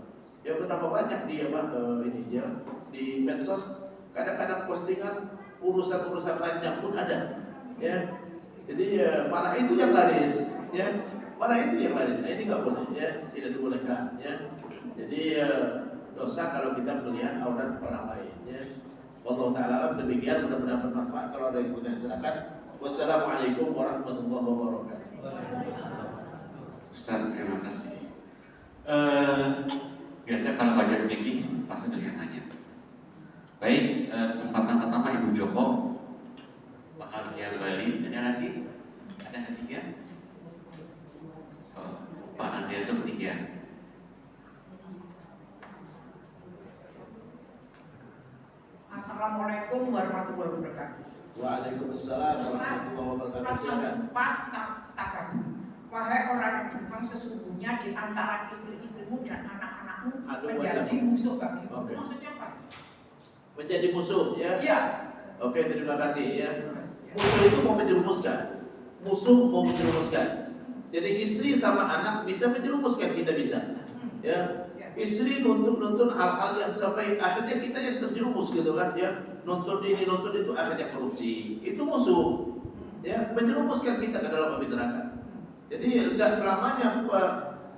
Ya, betapa banyak di medsos, kadang-kadang postingan urusan-urusan ranjang pun ada, ya. Jadi malah itu yang laris, ya, malah itu yang laris. Nah, ini nggak boleh, ya, tidak dibolehkan, ya. Jadi dosa kalau kita melihat aurat orang lain, ya. Wallahu ta'ala demikian, mudah-mudahan bermanfaat. Kalau ada yang punya silakan. Wassalamualaikum warahmatullahi wabarakatuh. Ustaz, terima kasih. Biasa kalau kajian fikih pasti banyak nanya. Baik, kesempatan pertama Ibu Joko, Bahagia Bali. Ada lagi? Ada yang ketiga? Pak Andi itu ketiga. Assalamualaikum warahmatullahi wabarakatuh. Waalaikumsalam warahmatullahi wabarakatuh. Pak Takar, wahai orang beriman, sesungguhnya di antara istri-istrimu dan anak-anakmu menjadi musuh bagimu. Okay. Maksudnya apa? Menjadi musuh, ya? Iya. Oke, terima kasih, ya. Musuh itu mau menjerumuskan. Musuh mau menjerumuskan. Jadi istri sama anak bisa menjerumuskan, kita bisa. Ya. Istri nuntut hal-hal yang sampai akhirnya kita yang terjerumus gitu kan, ya, nuntut ini nuntut itu, akhirnya korupsi. Itu musuh, ya, menjerumuskan kita ke dalam api neraka. Jadi enggak selamanya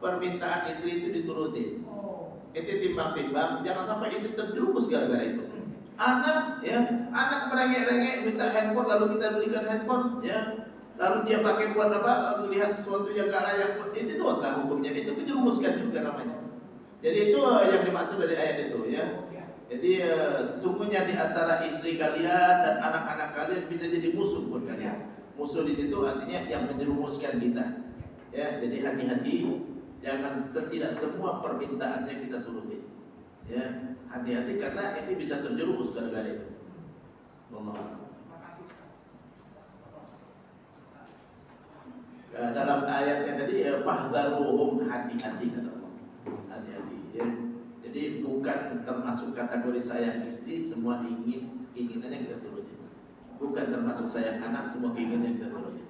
permintaan istri itu dituruti. Itu timbang-timbang, jangan sampai itu terjerumus gara-gara itu. Anak, ya, anak merengek-rengek minta handphone, lalu kita belikan handphone, ya, lalu dia pakai buat apa? Melihat sesuatu yang gak layak, itu dosa hukumnya. Itu menjerumuskan juga namanya. Jadi itu yang dimaksud dari ayat itu, ya. Jadi sesungguhnya di antara istri kalian dan anak-anak kalian bisa jadi musuh buat kalian. Musuh di situ artinya yang menjerumuskan kita. Ya, jadi hati-hati, jangan tidak semua permintaannya kita turuti. Ya, hati-hati karena ini bisa terjerumus gara-gara itu. Allah. Dalam ayatnya tadi fahdharuhum, hati-hati kata Allah. Hati-hati, ya. Jadi bukan termasuk kategori sayang istri, semua keinginannya kita turutin. Bukan termasuk sayang anak, semua keinginannya kita turutin.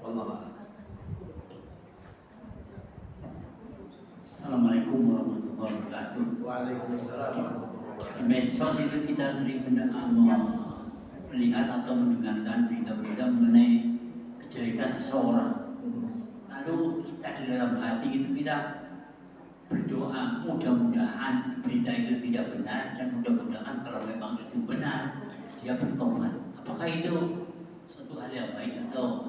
Wallahu a'lam. Assalamualaikum warahmatullahi wabarakatuh. Waalaikumsalam. Di medsos itu kita sering melihat atau mendengarkan berita-berita mengenai kejelekan seseorang. Lalu kita di dalam hati itu kita berdoa, mudah-mudahan berita itu tidak benar dan mudah-mudahan kalau memang itu benar dia bertobat. Apakah itu suatu hal yang baik atau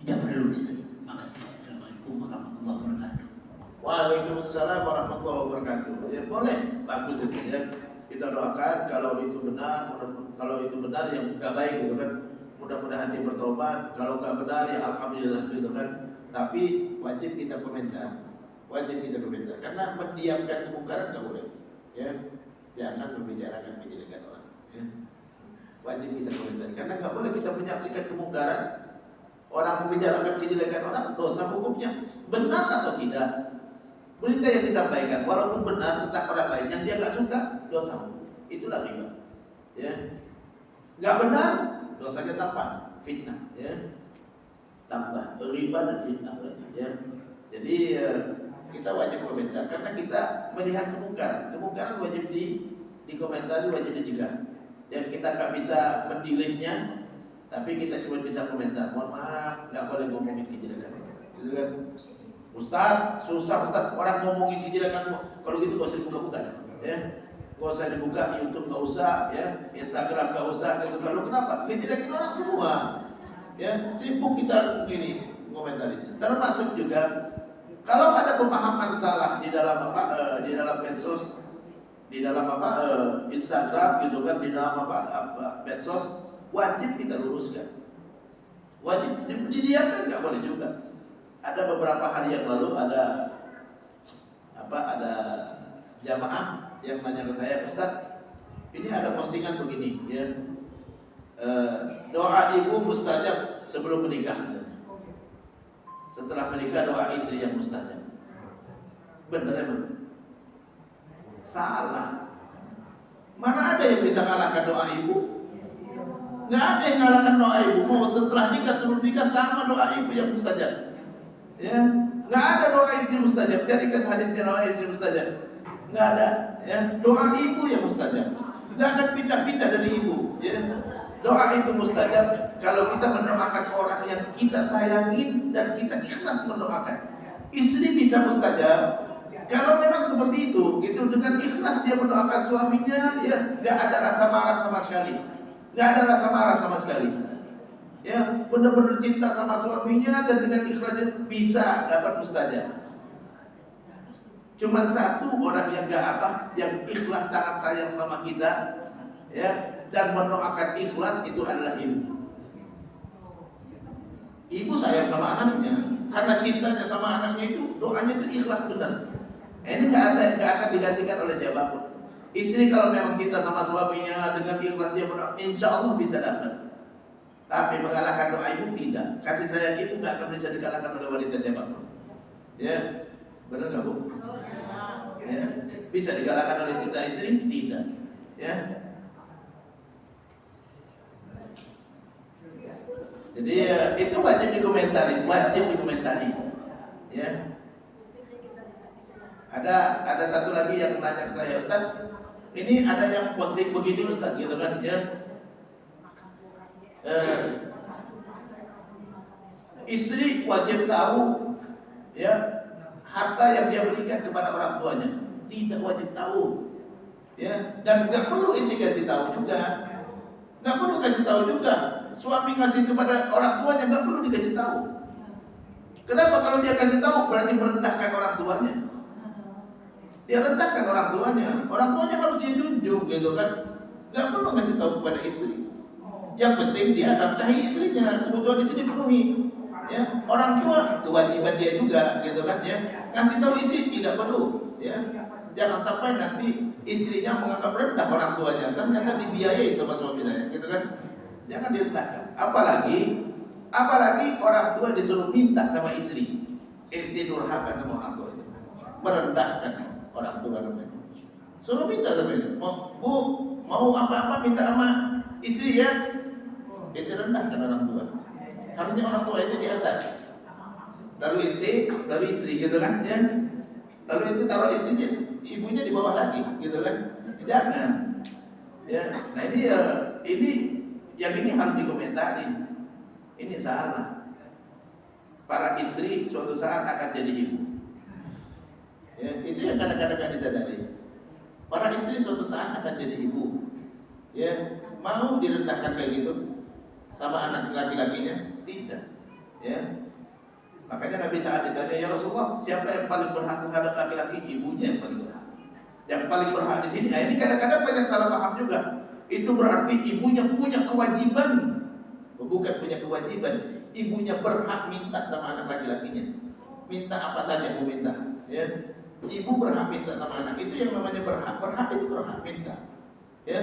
tidak perlu? Terima kasih. Assalamualaikum warahmatullahi wabarakatuh. Waalaikumsalam warahmatullahi wabarakatuh. Ya boleh, bagus itu ya. Kita doakan kalau itu benar yang nggak baik gitu kan. Mudah-mudahan dia bertobat. Kalau nggak benar ya alhamdulillah gitu kan. Tapi wajib kita komentar. Karena mendiamkan kemungkaran nggak boleh. Ya, jangan membicarakan kejelekan orang. Ya. Wajib kita komentar. Karena nggak boleh kita menyaksikan kemungkaran. Orang membicarakan kejelekan orang, dosa hukumnya benar atau tidak? Berita yang disampaikan, walaupun benar tentang orang lain yang dia nggak suka, dosa. Itulah riba. Ya, nggak benar, dosanya tambah fitnah. Ya, tambah riba dan fitnah berarti. Ya, jadi kita wajib komentar karena kita melihat kemungkaran. Kemungkaran wajib dikomentari, wajib dicegah. Dan kita nggak bisa mendelete-nya, tapi kita cuma bisa komentar. Mohon maaf, nggak boleh ngomongin kejelekan. Gitu kan? Ustaz, susah Ustaz, orang ngomongin kejelekan semua. Kalau gitu gak usah dibuka-buka ya. Gak usah dibuka, YouTube gak usah ya, Instagram gak usah gitu. Kalau kenapa? Kejelekan orang semua. Ya, sibuk kita begini komentarin. Termasuk juga kalau ada pemahaman salah di dalam di dalam medsos, di dalam Instagram gitu kan, di dalam medsos, wajib kita luruskan. Wajib didiamkan nggak boleh juga. Ada beberapa hari yang lalu ada jamaah yang nanya ke saya, Ustaz, ini ada postingan begini ya, doa ibu mustajab sebelum menikah. Setelah menikah doa istri yang mustajab. Benar emang? Salah. Mana ada yang bisa kalahkan doa ibu? Nggak ada yang kalahkan doa ibu. Mau setelah nikah sebelum nikah sama doa ibu yang mustajab. Ya, nggak ada doa istri mustajab. Jadikan hadisnya doa istri mustajab. Nggak ada. Ya, doa ibu yang mustajab. Nggak akan pindah-pindah dari ibu. Ya, doa itu mustajab kalau kita mendoakan orang yang kita sayangin dan kita ikhlas mendoakan. Istri bisa mustajab kalau memang seperti itu, gitu dengan ikhlas dia mendoakan suaminya, ya nggak ada rasa marah sama sekali, nggak ada rasa marah sama sekali. Ya, benar-benar cinta sama suaminya dan dengan ikhlasnya bisa dapat mustajab. Cuman satu orang yang yang ikhlas sangat sayang sama kita, ya, dan mendoakan ikhlas itu adalah ibu. Ibu sayang sama anaknya, karena cintanya sama anaknya itu doanya itu ikhlas benar. Ini nggak akan digantikan oleh siapapun. Istri kalau memang cinta sama suaminya dengan ikhlas dia berdoa, insya Allah bisa dapat. Tapi mengalahkan doa ibu tidak. Kasih sayang ibu nggak akan bisa dikalahkan oleh wanita siapapun. Ya, benar nggak bu? Ya, bisa dikalahkan oleh cinta istri? Tidak. Ya. Jadi itu wajib dikomentari, Ya. Ada satu lagi yang nanya ke saya, Ustaz, ini ada yang posting begini Ustaz, gitu kan? Ya. Istri wajib tahu ya harta yang dia berikan kepada orang tuanya. Tidak wajib tahu. Ya, dan nggak perlu indikasi tahu juga. Nggak perlu kasih tahu juga. Suami ngasih kepada orang tuanya nggak perlu dikasih tahu. Kenapa? Kalau dia kasih tahu berarti merendahkan orang tuanya. Dia rendahkan orang tuanya. Orang tuanya harus dia junjung, gitu kan? Nggak perlu ngasih tahu kepada istri. Yang penting dia nafkahi istrinya, kebutuhan istri dipenuhi. Ya, orang tua kewajiban dia juga, gitu kan? Ya, ngasih tahu istri tidak perlu. Ya, jangan sampai nanti istrinya menganggap rendah orang tuanya, ternyata dibiayai sama suami saya, gitu kan? Jangan direndahkan. Apalagi orang tua disuruh minta sama istri, ente durhaka sama orang tua itu, merendahkan orang tua namanya. Suruh minta sama itu. Bu, mau apa-apa minta sama istri ya. Itu rendahkan orang tua. Harusnya orang tua itu di atas. Lalu inti, lalu istri gitu kan ya. Lalu itu taruh istrinya, ibunya di bawah lagi gitu kan. Jangan. Ya, nah ini yang ini harus dikomentari. Ini salah. Para istri suatu saat akan jadi ibu. Ya, itu yang kadang-kadang gak disadari. Para istri suatu saat akan jadi ibu. Ya, mau direndahkan kayak gitu sama anak laki-lakinya? Tidak. Ya. Makanya Nabi saat ditanya, ya Rasulullah, siapa yang paling berhak terhadap laki-laki? Ibunya yang paling berhak. Yang paling berhak di sini. Nah, ini kadang-kadang banyak salah paham juga. Itu berarti ibunya punya kewajiban. Bukan punya kewajiban. Ibunya berhak minta sama anak laki-lakinya. Minta apa saja mau minta. Ya. Ibu berhak minta sama anak. Itu yang namanya berhak. Berhak itu berhak minta. Ya.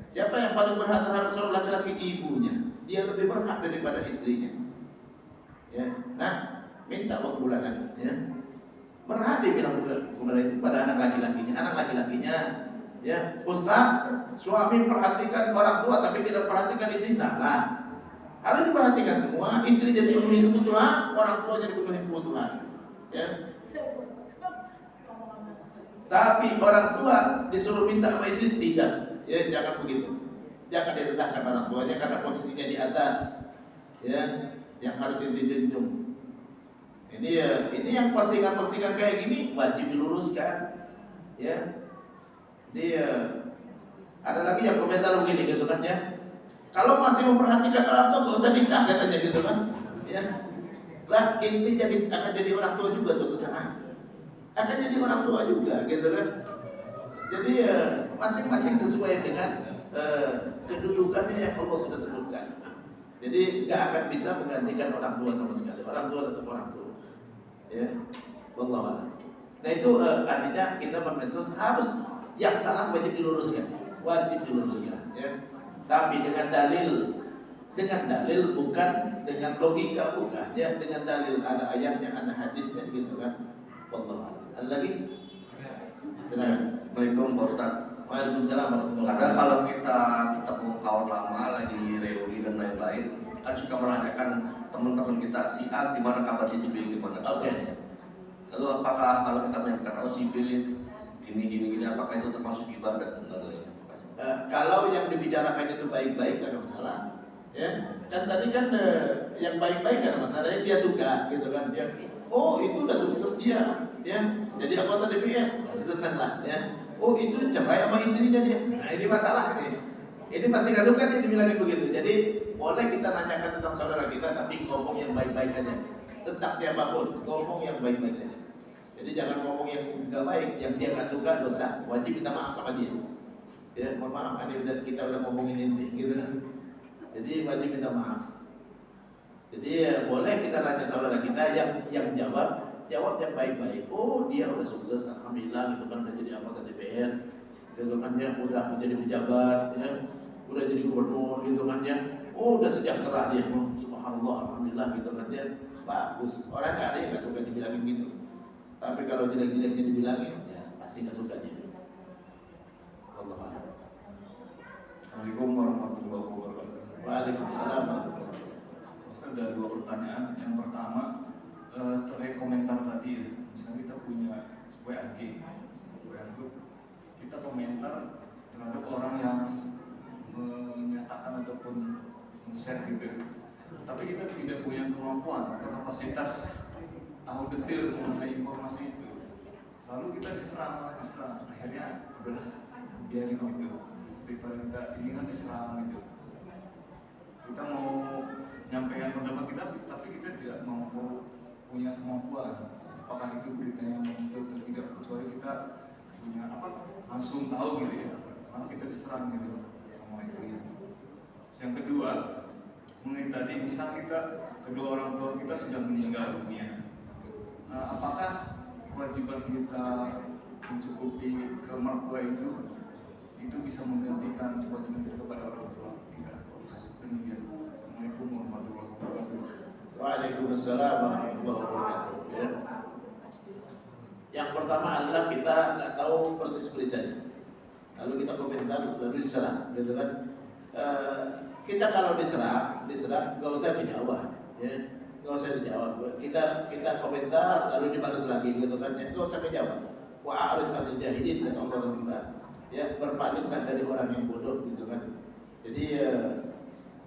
Siapa yang paling berhak terhadap seorang laki-laki? Ibunya. Dia lebih berhak daripada istrinya. Ya. Nah, minta uang bulanan. Ya. Berhak dia bilang kepada itu pada anak laki-lakinya. Anak laki-lakinya, ya, Ustaz, suami perhatikan orang tua tapi tidak perhatikan istri, salah. Harus diperhatikan semua. Istri jadi pemenuhi kebutuhan, orang tua jadi pemenuhi kebutuhan. Ya. Tapi orang tua disuruh minta sama istri, tidak. Ya, jangan begitu. Jangan direndahkan orang tuanya karena posisinya di atas. Ya, yang harus dijunjung. Ini yang postingan-postingan kayak gini wajib diluruskan. Ya. Jadi ada lagi yang komentar begini gitu kan ya. Kalau masih memperhatikan orang tua gak usah nikah katanya gitu kan. Ya. Lah inti akan jadi orang tua juga suatu saat. Akan jadi orang tua juga gitu kan. Jadi masing-masing sesuai dengan kedudukannya yang Allah sudah sebutkan. Jadi nggak akan bisa menggantikan orang tua sama sekali. Orang tua tetap orang tua. Ya, wallahu a'lam. Nah itu artinya kita bermedsos harus yang salah wajib diluruskan, ya. Tapi dengan dalil bukan dengan logika, bukan, ya, dengan dalil ada ayatnya, ada hadisnya gitu kan. Wallahu a'lam. Ada lagi? Assalamualaikum Pak Ustaz. Waalaikumsalam warahmatullahi Kadang wabarakatuh. kalau kita ketemu kawan lama lagi reuni dan lain-lain, kan suka menanyakan teman-teman kita si A gimana kabarnya, si B gimana kabarnya. Lalu apakah kalau kita menanyakan oh si B gini apakah itu termasuk ibadah? Kalau yang dibicarakan itu baik-baik gak ada masalah. Ya, kan tadi kan yang baik-baik gak ada masalah, dia suka gitu kan dia. Oh itu udah sukses dia, ya. Jadi anggota DPR, senang lah, ya. Oh itu cerai sama istrinya dia. Nah ini masalah ini. Ini pasti gak suka dia dibilangin begitu. Jadi boleh kita nanyakan tentang saudara kita, tapi ngomong yang baik-baik aja. Tentang siapapun, ngomong yang baik-baik aja. Jadi jangan ngomong yang gak baik, yang dia gak suka dosa. Wajib minta maaf sama dia. Ya, mohon maaf kan kita udah ngomongin ini gitu. Jadi wajib minta maaf. Jadi boleh kita nanya saudara kita yang jawab yang baik-baik. Oh dia udah sukses, alhamdulillah gitu kan, udah jadi anggota DPR, gitu kan ya, udah menjadi pejabat, ya, udah jadi gubernur gitu kan ya. Oh udah sejahtera dia, subhanallah, alhamdulillah gitu kan ya. Bagus. Orang nggak ada yang nggak suka dibilangin gitu. Tapi kalau jelek-jeleknya dibilangin, ya pasti nggak suka dia. Assalamualaikum warahmatullahi wabarakatuh. Waalaikumsalam warahmatullahi wabarakatuh. Ustaz, ada dua pertanyaan. Yang pertama terkait komentar tadi ya. Misalnya kita punya WA group, kita komentar terhadap orang yang menyatakan ataupun share gitu. Tapi kita tidak punya kemampuan atau kapasitas tahu detail mengenai informasi itu. Lalu kita diserang. Akhirnya udahlah biarin gitu. Daripada kita ini kan diserang gitu. Kita mau nyampaikan pendapat kita, tapi kita tidak mampu punya kemampuan. Apakah itu beritanya betul atau tidak? Kecuali kita punya langsung tahu gitu ya. Malah kita diserang gitu sama itu. Yang kedua, mengenai tadi misal kedua orang tua kita sudah meninggal dunia. Apakah kewajiban kita mencukupi ke mertua itu bisa menggantikan kewajiban kita kepada orang tua kita? Demikian. Assalamualaikum warahmatullahi wabarakatuh. Waalaikumsalam warahmatullahi wabarakatuh. Ya. Yang pertama adalah kita nggak tahu persis beritanya. lalu kita komentar, lalu diserang, gitu kan? Kita kalau diserang nggak usah dijawab, ya, nggak usah dijawab. Kita komentar, lalu dibalas lagi, gitu kan? Nggak usah dijawab. Wa'arid anil jahilin kata Allah Rasulullah. Ya, berpalinglah dari orang yang bodoh, gitu kan? Jadi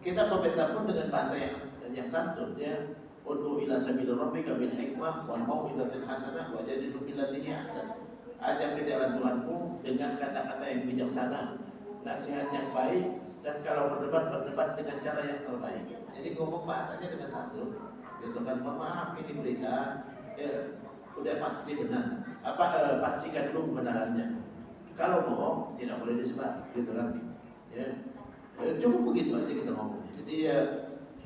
kita komentar pun dengan bahasa yang santun, ya. Ud'u ila sabili rabbika bil hikmah wal mau'izatil hasanah wajadilhum billati hiya ahsan. Ajak ke jalan Tuhanmu dengan kata-kata yang bijaksana, nasihat yang baik, dan kalau berdebat dengan cara yang terbaik. Jadi ngomong bahasanya dengan santun, gitu kan? Maaf ini berita, udah pasti benar. Pastikan dulu kebenarannya. Kalau bohong tidak boleh disebar, gitu kan? Ya, cukup begitu aja kita ngomong. Jadi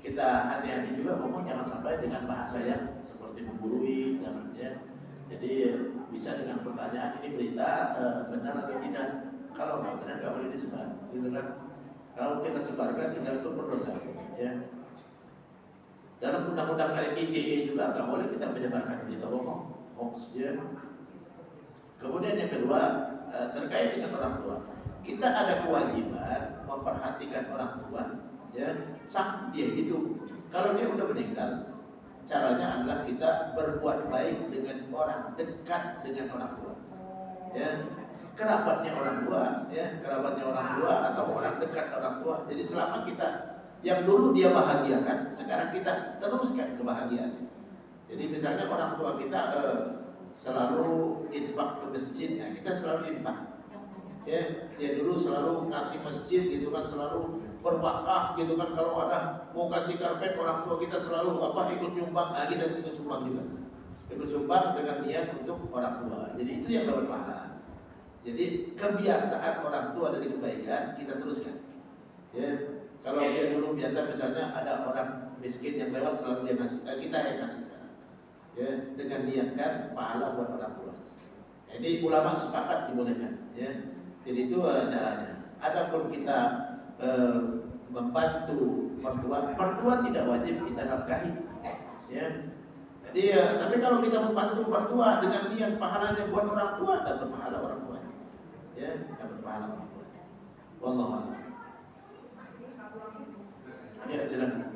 kita hati-hati juga ngomong, jangan sampai dengan bahasa yang seperti menggurui, jangan, ya. Jadi bisa dengan pertanyaan, ini berita benar atau tidak. Kalau nggak benar nggak boleh disebar, gitu kan? Kalau kita sebarkan kita itu berdosa, ya. Dalam undang-undang ITE juga nggak boleh kita menyebarkan berita bohong, hoax, ya. Kemudian yang kedua, terkait dengan orang tua, kita ada kewajiban memperhatikan orang tua, ya, sampai dia hidup. Kalau dia udah meninggal, caranya adalah kita berbuat baik dengan orang dekat dengan orang tua, ya, kerabatnya orang tua, ya, kerabatnya orang tua atau orang dekat orang tua. Jadi selama kita yang dulu dia bahagiakan, sekarang kita teruskan kebahagiaannya. Jadi misalnya orang tua kita selalu infak ke masjid, ya, kita selalu infak. Ya, dia dulu selalu ngasih masjid, gitu kan, selalu berwakaf, gitu kan. Kalau ada mau ganti karpet, orang tua kita selalu ikut nyumbang, kita ikut sumbang juga, ikut sumbang dengan niat untuk orang tua. Jadi itu yang dapat pahala. Jadi kebiasaan orang tua dari kebaikan kita teruskan. Ya, kalau dia dulu biasa misalnya ada orang miskin yang lewat, selalu dia kasih, kita yang kasih sekarang. Ya, dengan niatkan pahala buat orang tua. Jadi ulama sepakat dibolehkan, ya. Jadi itu caranya. Adapun kita membantu mertua tidak wajib kita nafkahi, ya. Jadi tapi kalau kita membantu mertua dengan niat pahalanya buat orang tua, dapat pahala orang tua, ya, dapat pahala orang tua. Wallahu a'lam. Ya, silakan.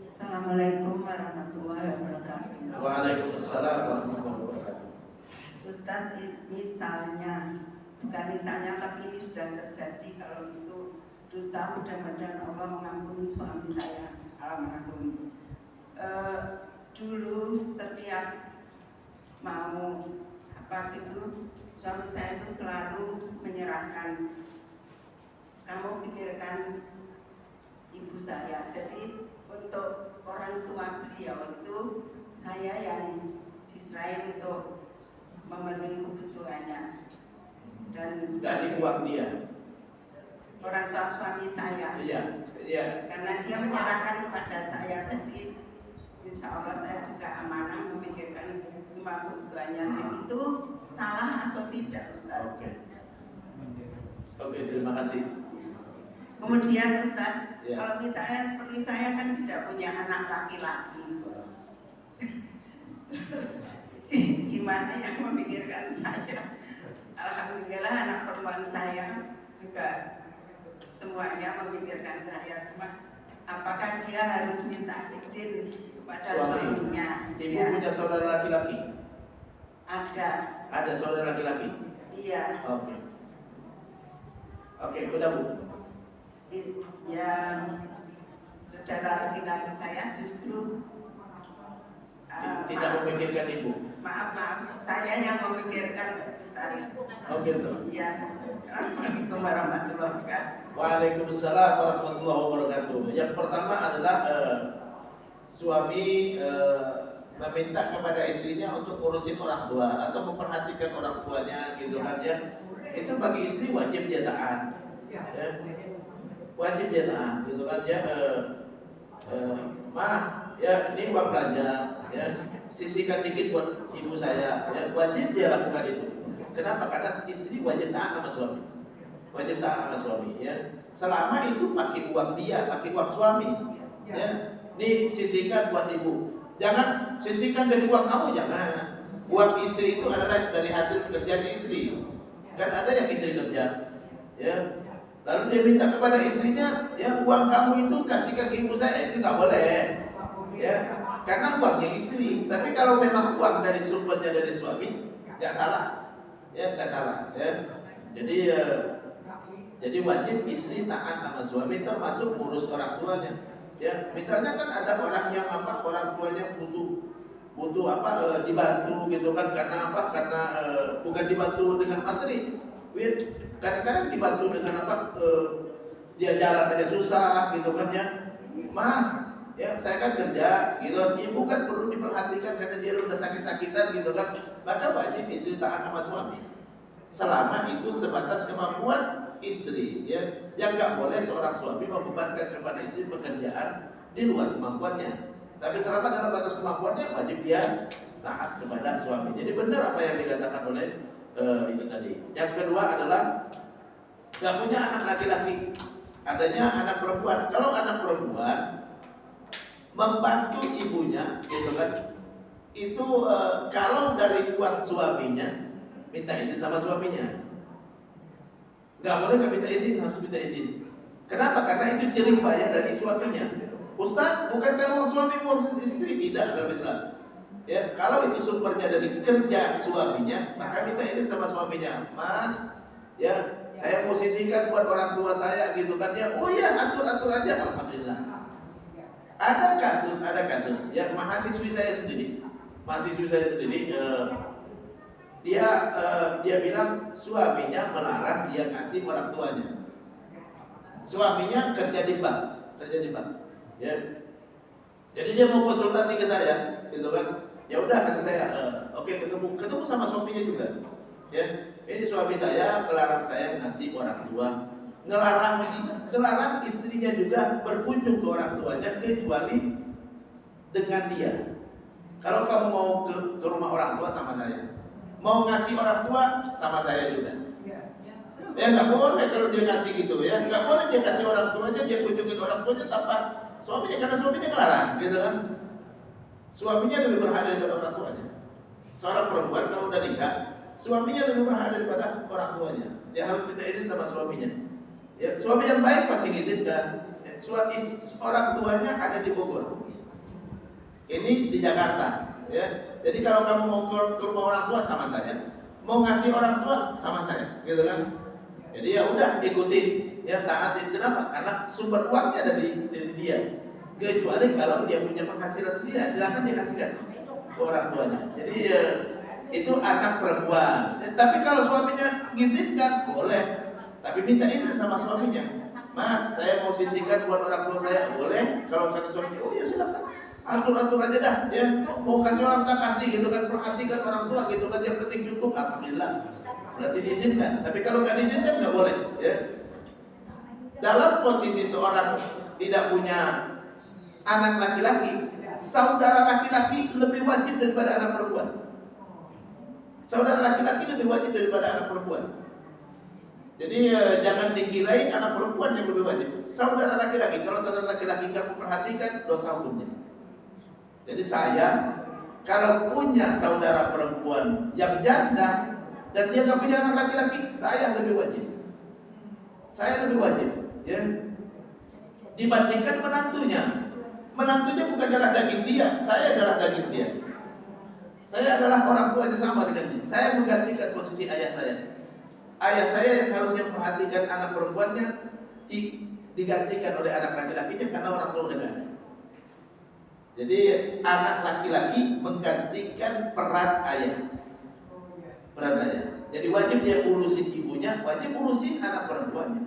Assalamualaikum warahmatullahi wabarakatuh. Waalaikumsalam warahmatullahi wabarakatuh. Ustadz, bukan misalnya, tapi ini sudah terjadi. Kalau itu dosa, mudah-mudahan Allah mengampuni suami saya almarhum. Dulu setiap mau suami saya itu selalu menyerahkan, kamu pikirkan ibu saya. Jadi untuk orang tua beliau itu saya yang diserahin untuk memenuhi kebutuhannya. Dan dari uang dia, orang tua suami saya, iya. Karena dia menyerahkan kepada saya, jadi insya Allah saya juga amanah memikirkan semua kebutuhannya. Nah, itu salah atau tidak, Ustaz? Oke, terima kasih. Kemudian Ustaz, Ya. kalau misalnya seperti saya kan tidak punya anak laki-laki, gimana yang memikirkan saya? Alhamdulillah anak perempuan saya juga semuanya memikirkan saya. Cuma apakah dia harus minta izin kepada suaminya? Ibu punya saudara laki-laki? Ada. Ada saudara laki-laki? Iya. Oke, udah Bu. Ya, saudara laki-laki saya justru tidak memikirkan ibu. Maaf, saya yang memikirkan besar. Oh gitu. Iya. Assalamualaikum warahmatullahi wabarakatuh. Waalaikumsalam warahmatullahi wabarakatuh. Yang pertama adalah suami meminta kepada istrinya untuk ngurusin orang tua atau memperhatikan orang tuanya, gitu kan, ya. Itu bagi istri wajib dia taat. Ya. Wajib dia taat, gitu kan, ya. Ya, ini uang belanja, ya, sisihkan dikit buat ibu saya, ya, wajib dia lakukan itu. Kenapa? Karena istri wajib taat sama suami, wajib taat sama suami, ya. Selama itu pakai uang dia, pakai uang suami, ya. Ini sisihkan buat ibu, jangan sisihkan dari uang kamu, jangan. Uang istri itu adalah dari hasil kerjanya istri, Kan ada yang istri kerja, ya. Lalu dia minta kepada istrinya, ya uang kamu itu kasihkan ke ibu saya, itu nggak boleh, ya. Karena uangnya istri. Tapi kalau memang uang dari sumbernya dari suami, nggak salah, ya nggak salah, ya. Jadi wajib istri taat sama suami, termasuk ngurus orang tuanya. Ya, misalnya kan ada orang yang orang tuanya butuh dibantu gitu kan, karena karena bukan dibantu dengan materi, kadang-kadang dibantu dengan dia jalan aja susah gitu kan, ya ya saya kan kerja gitu, ibu kan perlu diperhatikan karena dia udah sakit-sakitan gitu kan, maka wajib istri taat sama suami selama itu sebatas kemampuan istri, ya. Yang nggak boleh seorang suami membebankan kepada istri pekerjaan di luar kemampuannya. Tapi selama dalam batas kemampuannya, wajib dia taat kepada suami. Jadi benar apa yang dikatakan oleh itu tadi. Yang kedua adalah nggak punya anak laki-laki, adanya anak perempuan. Kalau anak perempuan membantu ibunya, gitu kan? Itu kalau dari uang suaminya minta izin sama suaminya. Nggak boleh nggak minta izin, harus minta izin. Kenapa? Karena itu jerih payah dari suaminya. Ustaz, bukan kayak uang suami, uang istri, tidak dalam Islam. Ya, kalau itu sumbernya dari kerja suaminya, maka minta izin sama suaminya. Mas, ya, saya mau sisihkan buat orang tua saya gitu kan, ya. Oh ya, atur aja, alhamdulillah. Ada kasus yang mahasiswi saya sendiri, dia bilang suaminya melarang dia kasih orang tuanya. Suaminya kerja di bank, ya. Jadi dia mau konsultasi ke saya, gitu kan? Ya udah kata saya, oke, ketemu sama suaminya juga, ya. Ini suami saya melarang saya ngasih orang tua, ngelarang istrinya juga berkunjung ke orang tuanya kecuali dengan dia. Kalau kamu mau ke rumah orang tua sama saya, mau ngasih orang tua sama saya juga. Ya nggak boleh kalau dia ngasih gitu, ya nggak boleh dia kasih orang tuanya, dia kunjungin orang tuanya tanpa suaminya, karena suaminya ngelarang, gitu kan? Suaminya lebih berharga daripada orang tuanya. Seorang perempuan kalau udah nikah, suaminya lebih berharga daripada orang tuanya. Dia harus minta izin sama suaminya. Ya, suami yang baik pasti izinkan. Ya, orang tuanya ada di Bogor. Ini di Jakarta, ya. Jadi kalau kamu mau ke rumah orang tua sama saya, mau ngasih orang tua sama saya, gitu kan? Jadi ya udah ikutin, ya taatin. Kenapa? Karena sumber uangnya dari dia. Kecuali kalau dia punya penghasilan sendiri, silakan dia kasihkan ke orang tuanya. Jadi itu anak perempuan. Tapi kalau suaminya ngizinkan, boleh. Tapi minta izin sama suaminya. Mas, saya mau sisihkan buat orang tua saya, boleh. Kalau kata suaminya, oh ya silakan. Atur aja dah, ya. Mau kasih orang tak kasih gitu kan, perhatikan orang tua gitu kan, yang penting cukup, alhamdulillah. Berarti diizinkan. Tapi kalau nggak diizinkan nggak boleh, ya. Dalam posisi seorang tidak punya anak laki-laki, saudara laki-laki lebih wajib daripada anak perempuan. Saudara laki-laki lebih wajib daripada anak perempuan. Jadi jangan dikirain anak perempuan yang lebih wajib. Saudara laki-laki, kalau saudara laki-laki nggak memperhatikan, dosa hukumnya. Jadi saya kalau punya saudara perempuan yang janda dan dia nggak punya anak laki-laki, saya lebih wajib. Saya lebih wajib, ya. Dibandingkan menantunya. Menantunya bukan darah daging dia, saya darah daging dia. Saya adalah orang tuanya sama dengan dia. Saya menggantikan posisi ayah saya. Ayah saya yang harusnya memperhatikan anak perempuannya digantikan oleh anak laki-lakinya karena orang tua udah gak ada. Jadi anak laki-laki menggantikan peran ayah. Peran ayah. Jadi wajib dia urusin ibunya, wajib urusin anak perempuannya.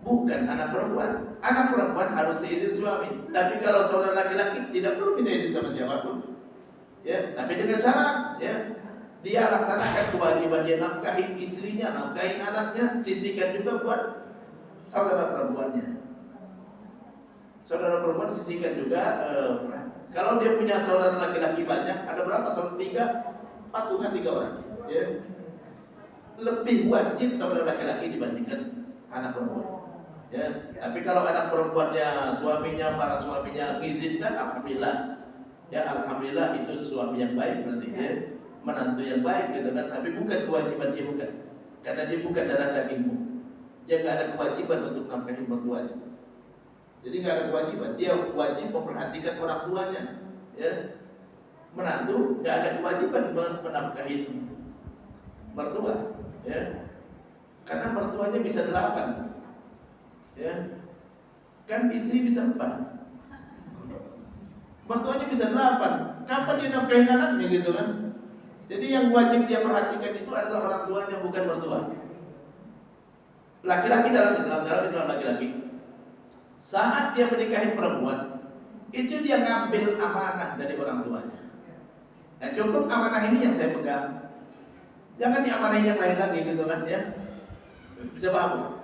Bukan anak perempuan. Anak perempuan harus seizin suami. Tapi kalau saudara laki-laki tidak perlu minta izin sama siapapun. Ya, tapi dengan syarat, ya, dia laksanakan kewajiban dia nafkahin istrinya, nafkahin anaknya, sisihkan juga buat saudara perempuannya. Saudara perempuan sisihkan juga. Kalau dia punya saudara laki-laki banyak, ada berapa? Saudara 3, patungan 3 orang. Ya. Lebih wajib saudara laki-laki dibandingkan anak perempuan. Ya, tapi kalau anak perempuannya para suaminya mengizinkan, alhamdulillah. Ya, alhamdulillah itu suami yang baik berarti, ya. menantu yang baik gitu kan, tapi bukan kewajiban dia, bukan, karena dia bukan darah dagingmu. Dia nggak ada kewajiban untuk nafkahi mertuanya. Jadi nggak ada kewajiban, dia wajib memperhatikan orang tuanya. Ya, menantu nggak ada kewajiban menafkahi mertua. Ya, karena mertuanya bisa 8. Ya, kan istri bisa 4. Mertuanya bisa 8. Kapan dia nafkahin anaknya gitu kan? Jadi yang wajib dia perhatikan itu adalah orang tuanya, bukan mertua. Laki-laki dalam Islam laki-laki, saat dia menikahi perempuan, itu dia ngambil amanah dari orang tuanya. Nah, cukup amanah ini yang saya pegang. Jangan diamanahin yang lain lagi gitu kan ya. Bisa paham?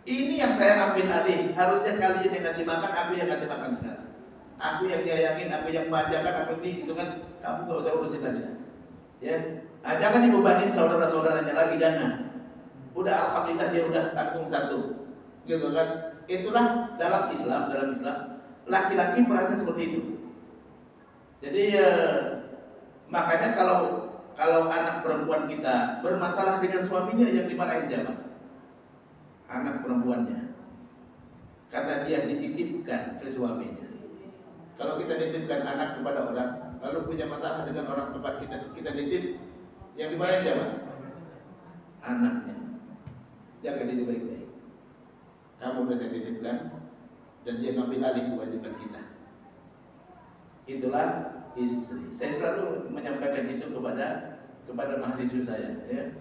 Ini yang saya ambil alih. Harusnya kalian yang kasih makan, aku yang kasih makan sekarang. Aku yang nyayangin, aku yang manjakan, aku ini gitu kan. Kamu gak usah urusin lagi. Ya, nah, jangan dibebanin saudara-saudaranya lagi, jangan. Udah alhamdulillah dia udah tanggung satu, gitu kan? Itulah dalam Islam laki-laki perannya seperti itu. Jadi makanya kalau anak perempuan kita bermasalah dengan suaminya, yang dimarahin siapa? Anak perempuannya, karena dia dititipkan ke suaminya. Kalau kita titipkan anak kepada orang, lalu punya masalah dengan orang tempat kita titip, yang dimarahin siapa? Anaknya. Jaga diri baik-baik. Kamu udah saya titipkan, dan dia ngambil alih kewajiban kita. Itulah istri. Saya selalu menyampaikan itu kepada mahasiswa saya. Ya.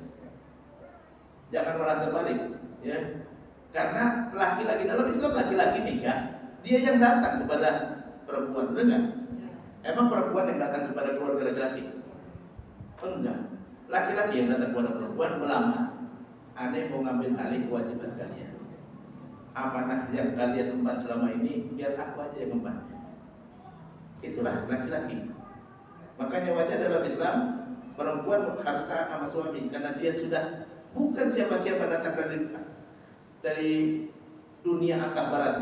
Jangan malah terbalik. Ya. Karena laki-laki dalam Islam, laki-laki nikah, dia yang datang kepada perempuan, benar? Emang perempuan yang datang kepada keluarga laki-laki? Enggak. Laki-laki yang datang kepada perempuan melamar. Aneh mau ngambil alih kewajiban kalian. Amanah yang kalian emban selama ini, biar aku aja yang emban. Itulah laki-laki. Makanya wajar dalam Islam, perempuan harus taat sama suami, karena dia sudah bukan siapa-siapa datang dari dunia angka barat,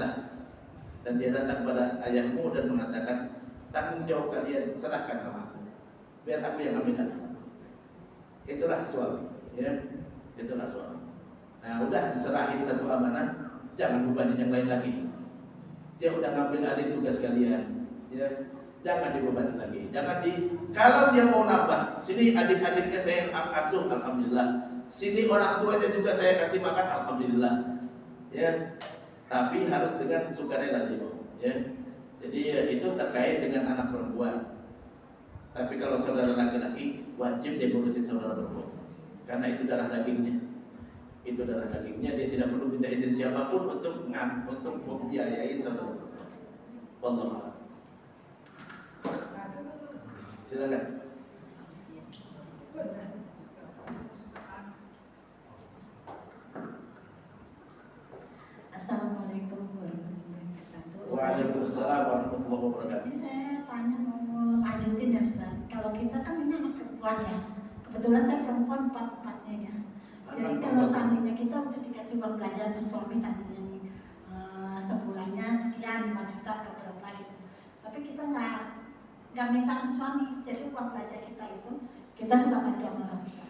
dan dia datang kepada ayahmu dan mengatakan, tanggung jawab kalian serahkan sama aku, biar aku yang ambil alih. Itulah suami, ya. Itulah suami. Nah, udah diserahin satu amanah, jangan bebanin yang lain lagi. Dia udah ngambil alih tugas kalian, ya. Jangan dibebanin lagi. Kalau dia mau nambah, sini adik-adiknya saya asuh, alhamdulillah. Sini orang tuanya juga saya kasih makan, alhamdulillah. Ya. Tapi harus dengan sukarela dia, ya. Jadi itu terkait dengan anak perempuan. Tapi kalau saudara laki-laki, wajib dia ngurusin saudara perempuan, karena itu darah dagingnya. Itu darah dagingnya, dia tidak perlu minta izin siapapun untuk membiayain saudara perempuan. Wallahu a'lam. Silakan. Assalamualaikum warahmatullahi wabarakatuh. Waalaikumsalam warahmatullahi wabarakatuh. Ini saya tanya mau lanjutin ya Ustaz. Kalau kita kan ini anak perempuan ya. Kebetulan saya perempuan 4-4-nya ya. Jadi kalau seandainya kita udah dikasih uang belanja sama suami seandainya nih sebulannya sekian 5 juta atau berapa gitu. Tapi kita nggak minta sama suami. Jadi uang belanja kita itu kita sudah bantu sama orang tua.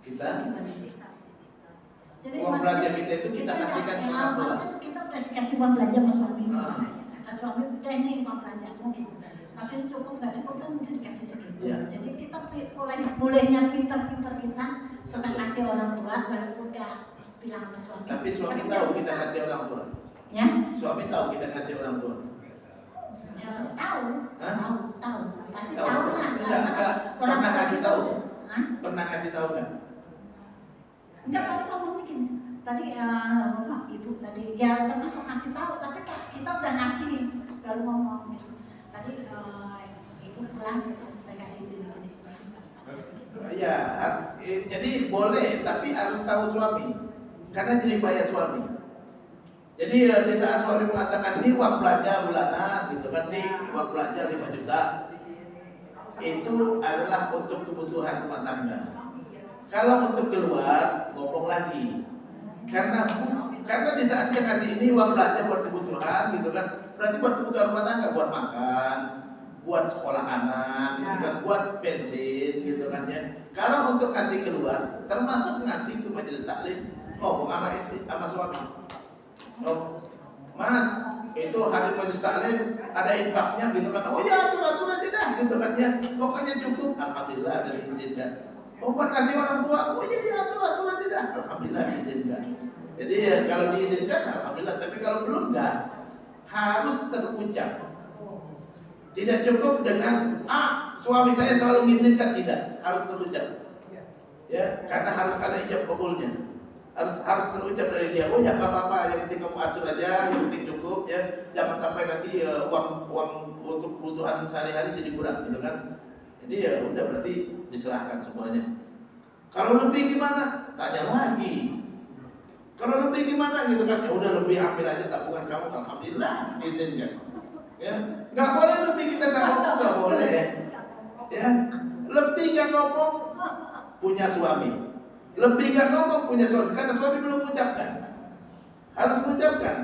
Kita Jadi uang belanja kita itu kita kasihkan ke orang tua. Kita udah dikasih uang belanja sama suami. Kata suami udah ini uang belanjamu gitu. Maksudnya cukup nggak cukup kan udah dikasih segitu. Ya. Jadi kita bolehnya pintar-pintar kita suka kasih orang tua walaupun nggak bilang sama suami. Tapi suami tahu kita kasih orang tua. Ya? Suami tahu kita kasih orang tua. Ya, tahu. Hah? Tahu. Pasti Tahu. tahu lah. Enggak. Orang Pernah tua kasih itu- tahu? Hah? Pernah kasih tahu kan? Enggak, tadi ngomong begini. Tadi ngomong ibu tadi ya termasuk kasih tahu, tapi kita udah ngasih baru ngomong gitu. Tadi ibu pulang saya kasih gini. Ya, jadi boleh, tapi harus tahu suami, karena jadi payah suami. Jadi di saat suami mengatakan ini uang belanja bulanan, gitu kan, nih uang belanja 5 juta, itu adalah untuk kebutuhan rumah tangga. Kalau untuk keluar, ngomong lagi. Karena di saat dia kasih ini uang belanja buat kebutuhan, gitu kan, berarti buat kebutuhan rumah tangga, buat makan, buat sekolah anak, gitu kan, buat bensin, gitu kan ya. Kalau untuk kasih keluar, termasuk ngasih ke majelis taklim, ngomong sama istri, sama suami. Oh, Mas, itu hadir majelis taklim, ada infaknya, gitu kan. Oh ya, atur aja dah, gitu kan ya. Pokoknya cukup, alhamdulillah ada diizinkan. Oh, buat kasih orang tua, oh iya atur aja dah, alhamdulillah diizinkan. Jadi ya kalau diizinkan, alhamdulillah. Tapi kalau belum enggak, harus terucap. Tidak cukup dengan suami saya selalu mengizinkan, tidak, harus terucap. Ya, karena harus ada ijab kabulnya. Harus terucap dari dia. Oh ya enggak apa-apa, yang penting kamu atur aja, yang penting cukup ya. Jangan sampai nanti uang untuk kebutuhan sehari-hari jadi kurang, gitu kan. Jadi ya udah, berarti diserahkan semuanya. Kalau lebih gimana? Tanya lagi. Kalau lebih gimana gitu kan? Ya udah, lebih ambil aja tabungan kamu, alhamdulillah diizinkan. Ya, nggak boleh lebih, kita nggak ngomong, nggak boleh. Ya, lebih nggak ngomong punya suami, lebih nggak ngomong punya suami, karena suami belum mengucapkan. Harus mengucapkan.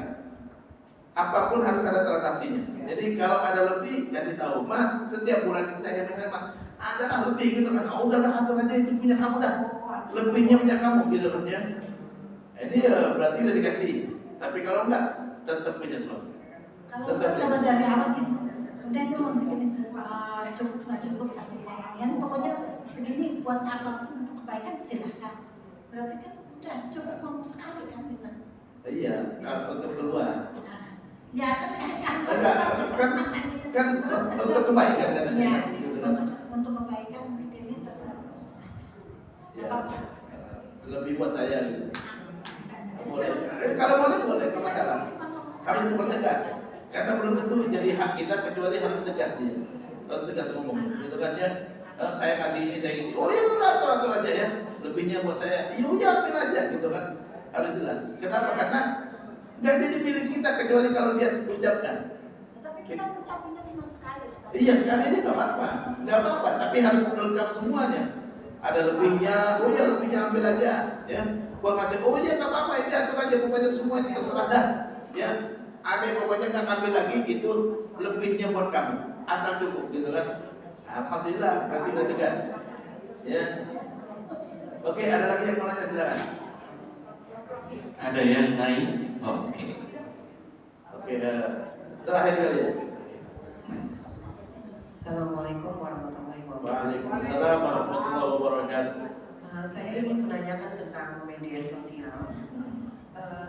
Apapun harus ada transaksinya. Jadi kalau ada lebih, kasih tahu, Mas, setiap bulan ini saya menghemat, adalah lebih gitu kan. Oh udahlah, atur aja, itu punya kamu dah. Lebihnya punya kamu, gitu kan ya. Ini ya berarti udah dikasih. Tapi kalau enggak, tetap punya suami. Kalau udah dari awal gitu, udah itu mau segini, cukup nggak cukup cantiknya, yang pokoknya segini buat apapun untuk kebaikan silahkan. Berarti kan udah cukup ngomong sekali kan kita. Iya, kalau untuk keluar. Ya kan Kan untuk kebaikan kan. Ya, untuk kebaikan ini terserah. Ya, lebih buat saya gitu. Boleh. Kalau boleh, nggak masalah. Harus bertegas. Karena belum tentu jadi hak kita, kecuali harus tegas dia. Harus tegas ngomong. Gitu kan ya. Saya kasih ini, saya isi. Oh ya, atur aja ya. Lebihnya buat saya. Iya, ambil aja gitu kan. Harus jelas. Kenapa? Karena nggak jadi milik kita kecuali kalau dia ucapkan. Tapi kita ucapinnya cuma sekali. Iya, sekali aja nggak apa-apa. Tapi harus lengkap semuanya. Ada lebihnya, oh ya lebihnya ambil aja. Ya, gua kasih, oh ya nggak apa-apa, ini atur aja, pokoknya semuanya terserah dah. Ya, ada pokoknya nggak ambil lagi, itu lebihnya buat kamu, asal cukup, gitu kan. Alhamdulillah, berarti udah tegas. Ya. Oke, ada lagi yang mau nanya, silakan. Ada yang lain? Oke. Terakhir kali ya. Assalamualaikum warahmatullahi wabarakatuh. Waalaikumsalam warahmatullahi wabarakatuh. Saya ingin menanyakan tentang media sosial.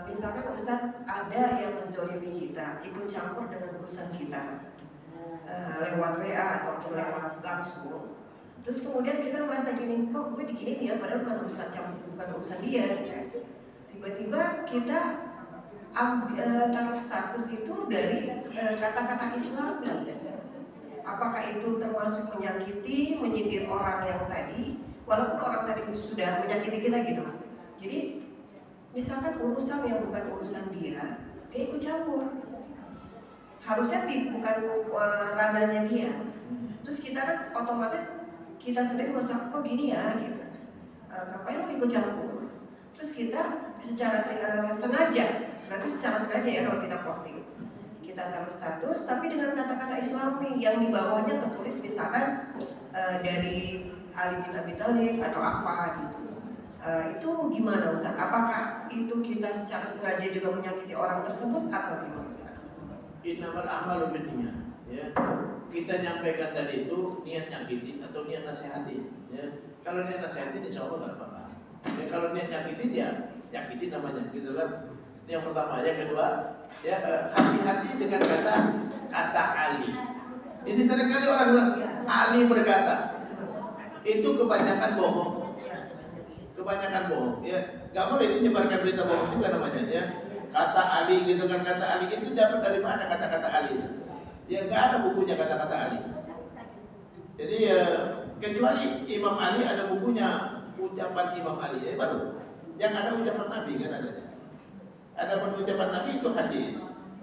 Misalkan Ustadz ada yang menzolimi kita, ikut campur dengan urusan kita lewat WA atau lewat langsung. Terus kemudian kita merasa gini, kok gue diginiin ya, padahal bukan urusan dia. Tiba-tiba kita taruh status itu dari kata-kata Islam. Apakah itu termasuk menyakiti, menyindir orang yang tadi, walaupun orang tadi sudah menyakiti kita gitu. Jadi misalkan urusan yang bukan urusan dia ikut campur. Harusnya bukan ranahnya dia. Terus kita kan otomatis kita sendiri merasa kok gini ya gitu. Ngapain lo ikut campur? Terus kita secara sengaja, berarti secara sengaja ya kalau kita posting. Kita taruh status, tapi dengan kata-kata Islami yang di bawahnya tertulis misalkan dari Ali bin Abi Thalib atau apa gitu. Itu gimana Ustaz? Apakah itu kita secara sengaja juga menyakiti orang tersebut atau gimana Ustaz? Innamal a'malu binniyat. Ya. Kita nyampaikan tadi itu niat nyakitin atau niat nasihatin. Ya. Kalau niat nasihatin insya Allah nggak apa-apa. Ya, kalau niat nyakitin ya nyakitin namanya, gitu kan. Yang pertama, yang kedua, ya hati-hati dengan kata Ali. Ini seringkali orang bilang Ali berkata, itu kebanyakan bohong. Kebanyakan bohong. Ya, nggak boleh itu nyebarkan berita bohong juga namanya. Ya, kata Ali gitu kan, kata Ali itu dapat dari mana kata-kata Ali? Ya nggak ada bukunya kata-kata Ali. Jadi kecuali Imam Ali ada bukunya ucapan Imam Ali, ya baru. Yang ada ucapan Nabi kan adanya. Ada ucapan Nabi itu hadis.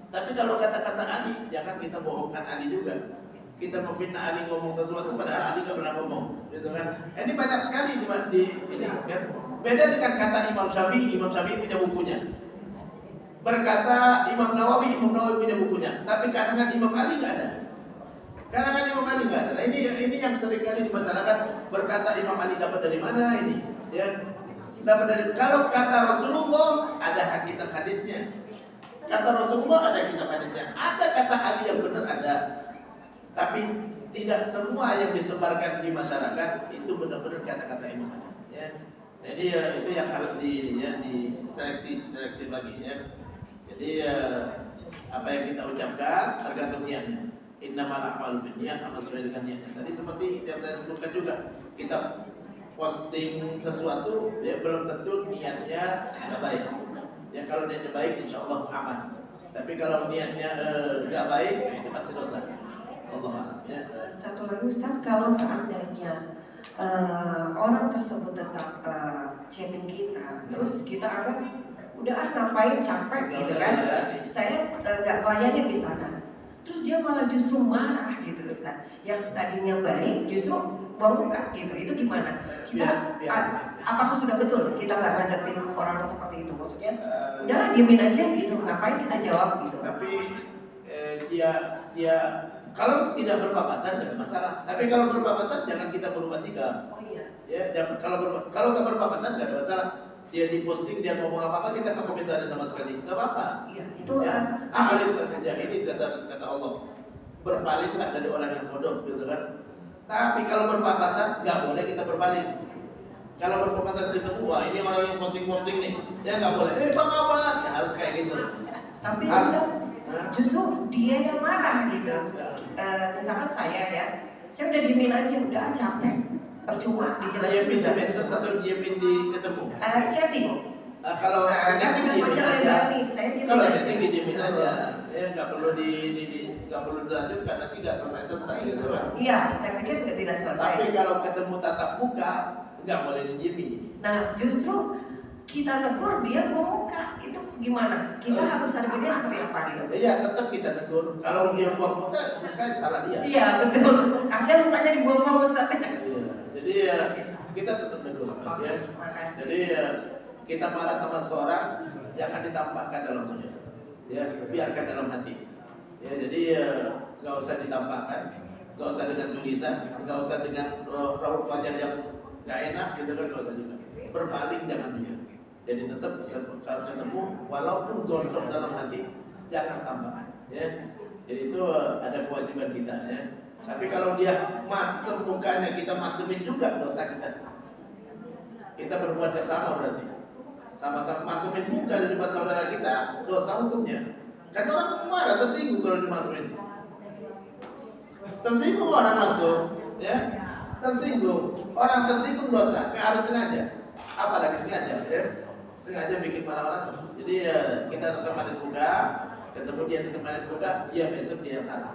Tapi kalau kata-kata Ali, jangan kita bohongkan Ali juga. Kita memfitnah Ali ngomong sesuatu padahal Ali nggak pernah ngomong, gitu kan? Ini banyak sekali di masjid ini, kan? Beda dengan kata Imam Syafi'i punya bukunya. Berkata Imam Nawawi punya bukunya. Tapi katakan Imam Ali nggak ada. Karangan Imam Ali nggak ada. Nah, ini yang seringkali di masyarakat berkata Imam Ali dapat dari mana ini? Ya, dapat dari, kalau kata Rasulullah ada hakikat hadisnya. Kata Rasulullah ada kitab hadisnya. Ada kata Ali yang benar ada. Tapi tidak semua yang disebarkan di masyarakat itu benar-benar kata-kata Imam Ali. Ya. Jadi itu yang harus selektif lagi ya. Jadi apa yang kita ucapkan tergantung niatnya. Innamal a'malu binniyat, amal sesuai dengan niatnya. Tadi seperti yang saya sebutkan juga, kita posting sesuatu ya belum tentu niatnya nggak baik. Ya kalau niatnya baik insya Allah aman. Tapi kalau niatnya nggak baik itu pasti dosa. Allah ya. Satu lagi Ustaz, kalau seandainya orang tersebut tetap chatting kita, terus kita anggap udah ngapain capek gitu kan, saya nggak melayani misalkan, terus dia malah justru marah gitu Ustaz, yang tadinya baik justru mau buka gitu, itu gimana? Kita apakah sudah betul kita nggak ngadepin orang seperti itu? Maksudnya udahlah diemin aja gitu, ngapain kita jawab gitu? Tapi dia kalau tidak berpapasan tidak masalah. Tapi kalau berpapasan jangan kita berubah sikap. Oh iya. Ya, kalau nggak berpapasan nggak ada masalah. Dia di posting dia ngomong apa kita nggak komentar sama sekali, nggak apa-apa. Iya itu. Ya, amalin kerja ini kata Allah, berpalinglah dari orang yang bodoh, gitu kan. Tapi kalau berpapasan nggak boleh kita berpaling. Kalau berpapasan ketemu, wah ini orang yang posting nih, ya nggak boleh. Bang Abang, ya harus kayak gitu. Tapi justru dia yang marah gitu. Misalkan saya udah diemin aja, udah capek, percuma dijelasin. Diemin di medsos atau diemin di ketemu? Chatting. Kalau chatting diemin aja. Kalau chatting diemin aja, ya nggak perlu nggak perlu dilanjutkan, nanti nggak selesai gitu kan? Iya, saya pikir sudah tidak selesai. Tapi kalau ketemu tatap muka, nggak boleh didiemin. Nah, justru kita negur dia buang muka, itu gimana? Kita harus harganya seperti apa gitu? Iya, tetap kita negur. Kalau dia buang muka salah dia. Iya, betul. Kasihan mukanya dibuang-buang Ustaz. Iya. Jadi kita tetap negur. Ya. Jadi kita marah sama seorang, jangan ditampakkan dalam hati. Ya, biarkan dalam hati. Ya, jadi nggak usah ditampakkan, nggak usah dengan tulisan, nggak usah dengan raut wajah yang nggak enak, gitu kan nggak usah juga. Berpaling jangan dia. Jadi tetap kalau ketemu, walaupun gondrong dalam hati, jangan tampakkan. Ya, jadi itu ada kewajiban kita. Ya. Tapi kalau dia masem mukanya, kita masemin juga dosa kita. Kita berbuat yang sama berarti. Sama-sama masemin muka di depan saudara kita, dosa hukumnya. Kan orang marah tersinggung kalau dimasemin. Tersinggung orang langsung, ya. Tersinggung. Orang tersinggung dosa, nggak harus sengaja. Apalagi sengaja, ya. Sengaja bikin marah orang. Jadi kita tetap manis muka, ketemu dia tetap manis muka, dia besok dia yang salah.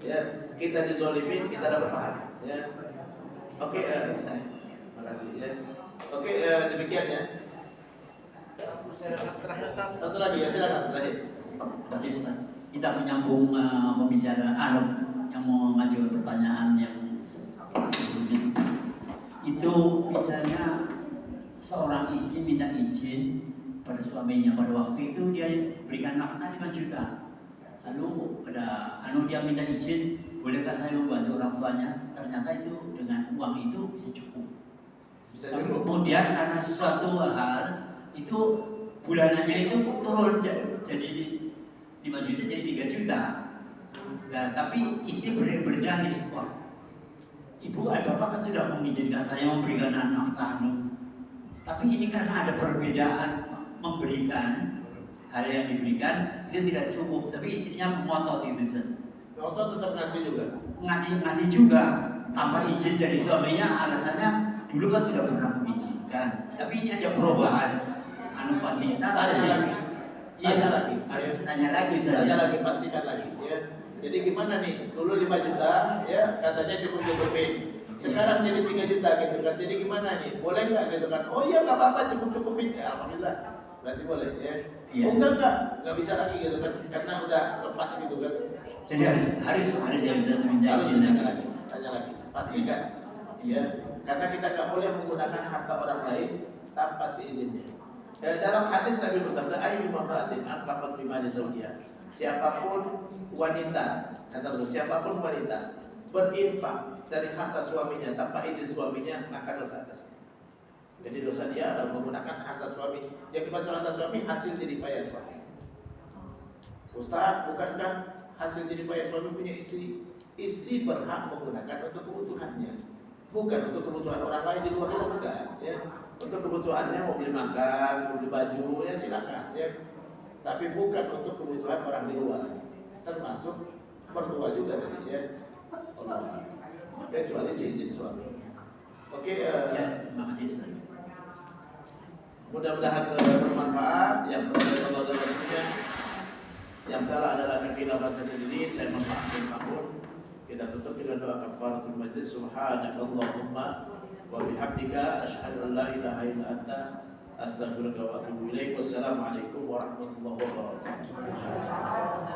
Ya, kita dizolimin, kita dapat pahala. Ya. Oke, makasih ya. Oke, demikian ya. Terakhir, Satu lagi ya, silakan terakhir. Tadi Ustaz, kita menyambung pembicaraan yang mau mengajukan pertanyaan yang sebelumnya. Itu misalnya seorang istri minta izin pada suaminya, pada waktu itu dia berikan nafkah 5 juta. Lalu dia minta izin, bolehkah saya membantu orang tuanya? Ternyata itu dengan uang itu bisa cukup. Kemudian karena sesuatu hal itu bulanannya itu turun jadi 5 juta jadi 3 juta. Nah, tapi istri berdalih, wah, ibu bapak kan sudah mengizinkan saya memberikan nafkah. Tapi ini karena ada perbedaan memberikan, hal yang diberikan itu tidak cukup. Tapi istrinya ngotot itu, Ustaz. Ngotot tetap ngasih juga. Ngasih juga tanpa izin dari suaminya, alasannya dulu kan sudah pernah mengizinkan. Tapi ini ada perubahan wanita. Tanya lagi. Tanya lagi, Ustaz. Tanya lagi, pastikan lagi. Ya. Jadi gimana nih? Dulu 5 juta, ya katanya cukup-cukupin. Sekarang jadi 3 juta gitu kan. Jadi gimana nih? Boleh nggak gitu kan? Oh iya nggak apa-apa, cukup-cupupin. Ya, alhamdulillah. Berarti boleh ya. Iya. Oh nggak bisa lagi gitu kan? Karena udah lepas gitu kan. Jadi harus yang bisa minta izin. Tanya lagi. Pastikan. Ya. Karena kita nggak boleh menggunakan harta orang lain tanpa seizinnya. Dalam hadis Nabi bersabda, "Ayyu mamra'atin anfaqat bimali zawjiha." Siapapun wanita, kata Rasul, siapapun wanita berinfak dari harta suaminya tanpa izin suaminya, maka dosa atasnya. Jadi dosa dia adalah menggunakan harta suami. Yang dimaksud harta suami hasil jerih payah suami. Ustaz, bukankah hasil jerih payah suami punya istri? Istri berhak menggunakan untuk kebutuhannya, bukan untuk kebutuhan orang lain di luar bukan. Ya. Untuk kebutuhannya mau beli makan, mau beli baju, ya silakan. Ya. Tapi bukan untuk kebutuhan orang di luar, termasuk mertua juga tadi ya. Kecuali si izin suami. Oke, makasih Ustaz. mudah-mudahan bermanfaat. Yang benar yang salah adalah kekhilafan saya sendiri. Saya mohon. Kita tutup dengan doa kafaratul majlis. Subhanakallahumma wa bihamdika asyhadu an la ilaha illa anta astaghfiruka wa atubu ilaik. Wassalamualaikum warahmatullahi wabarakatuh.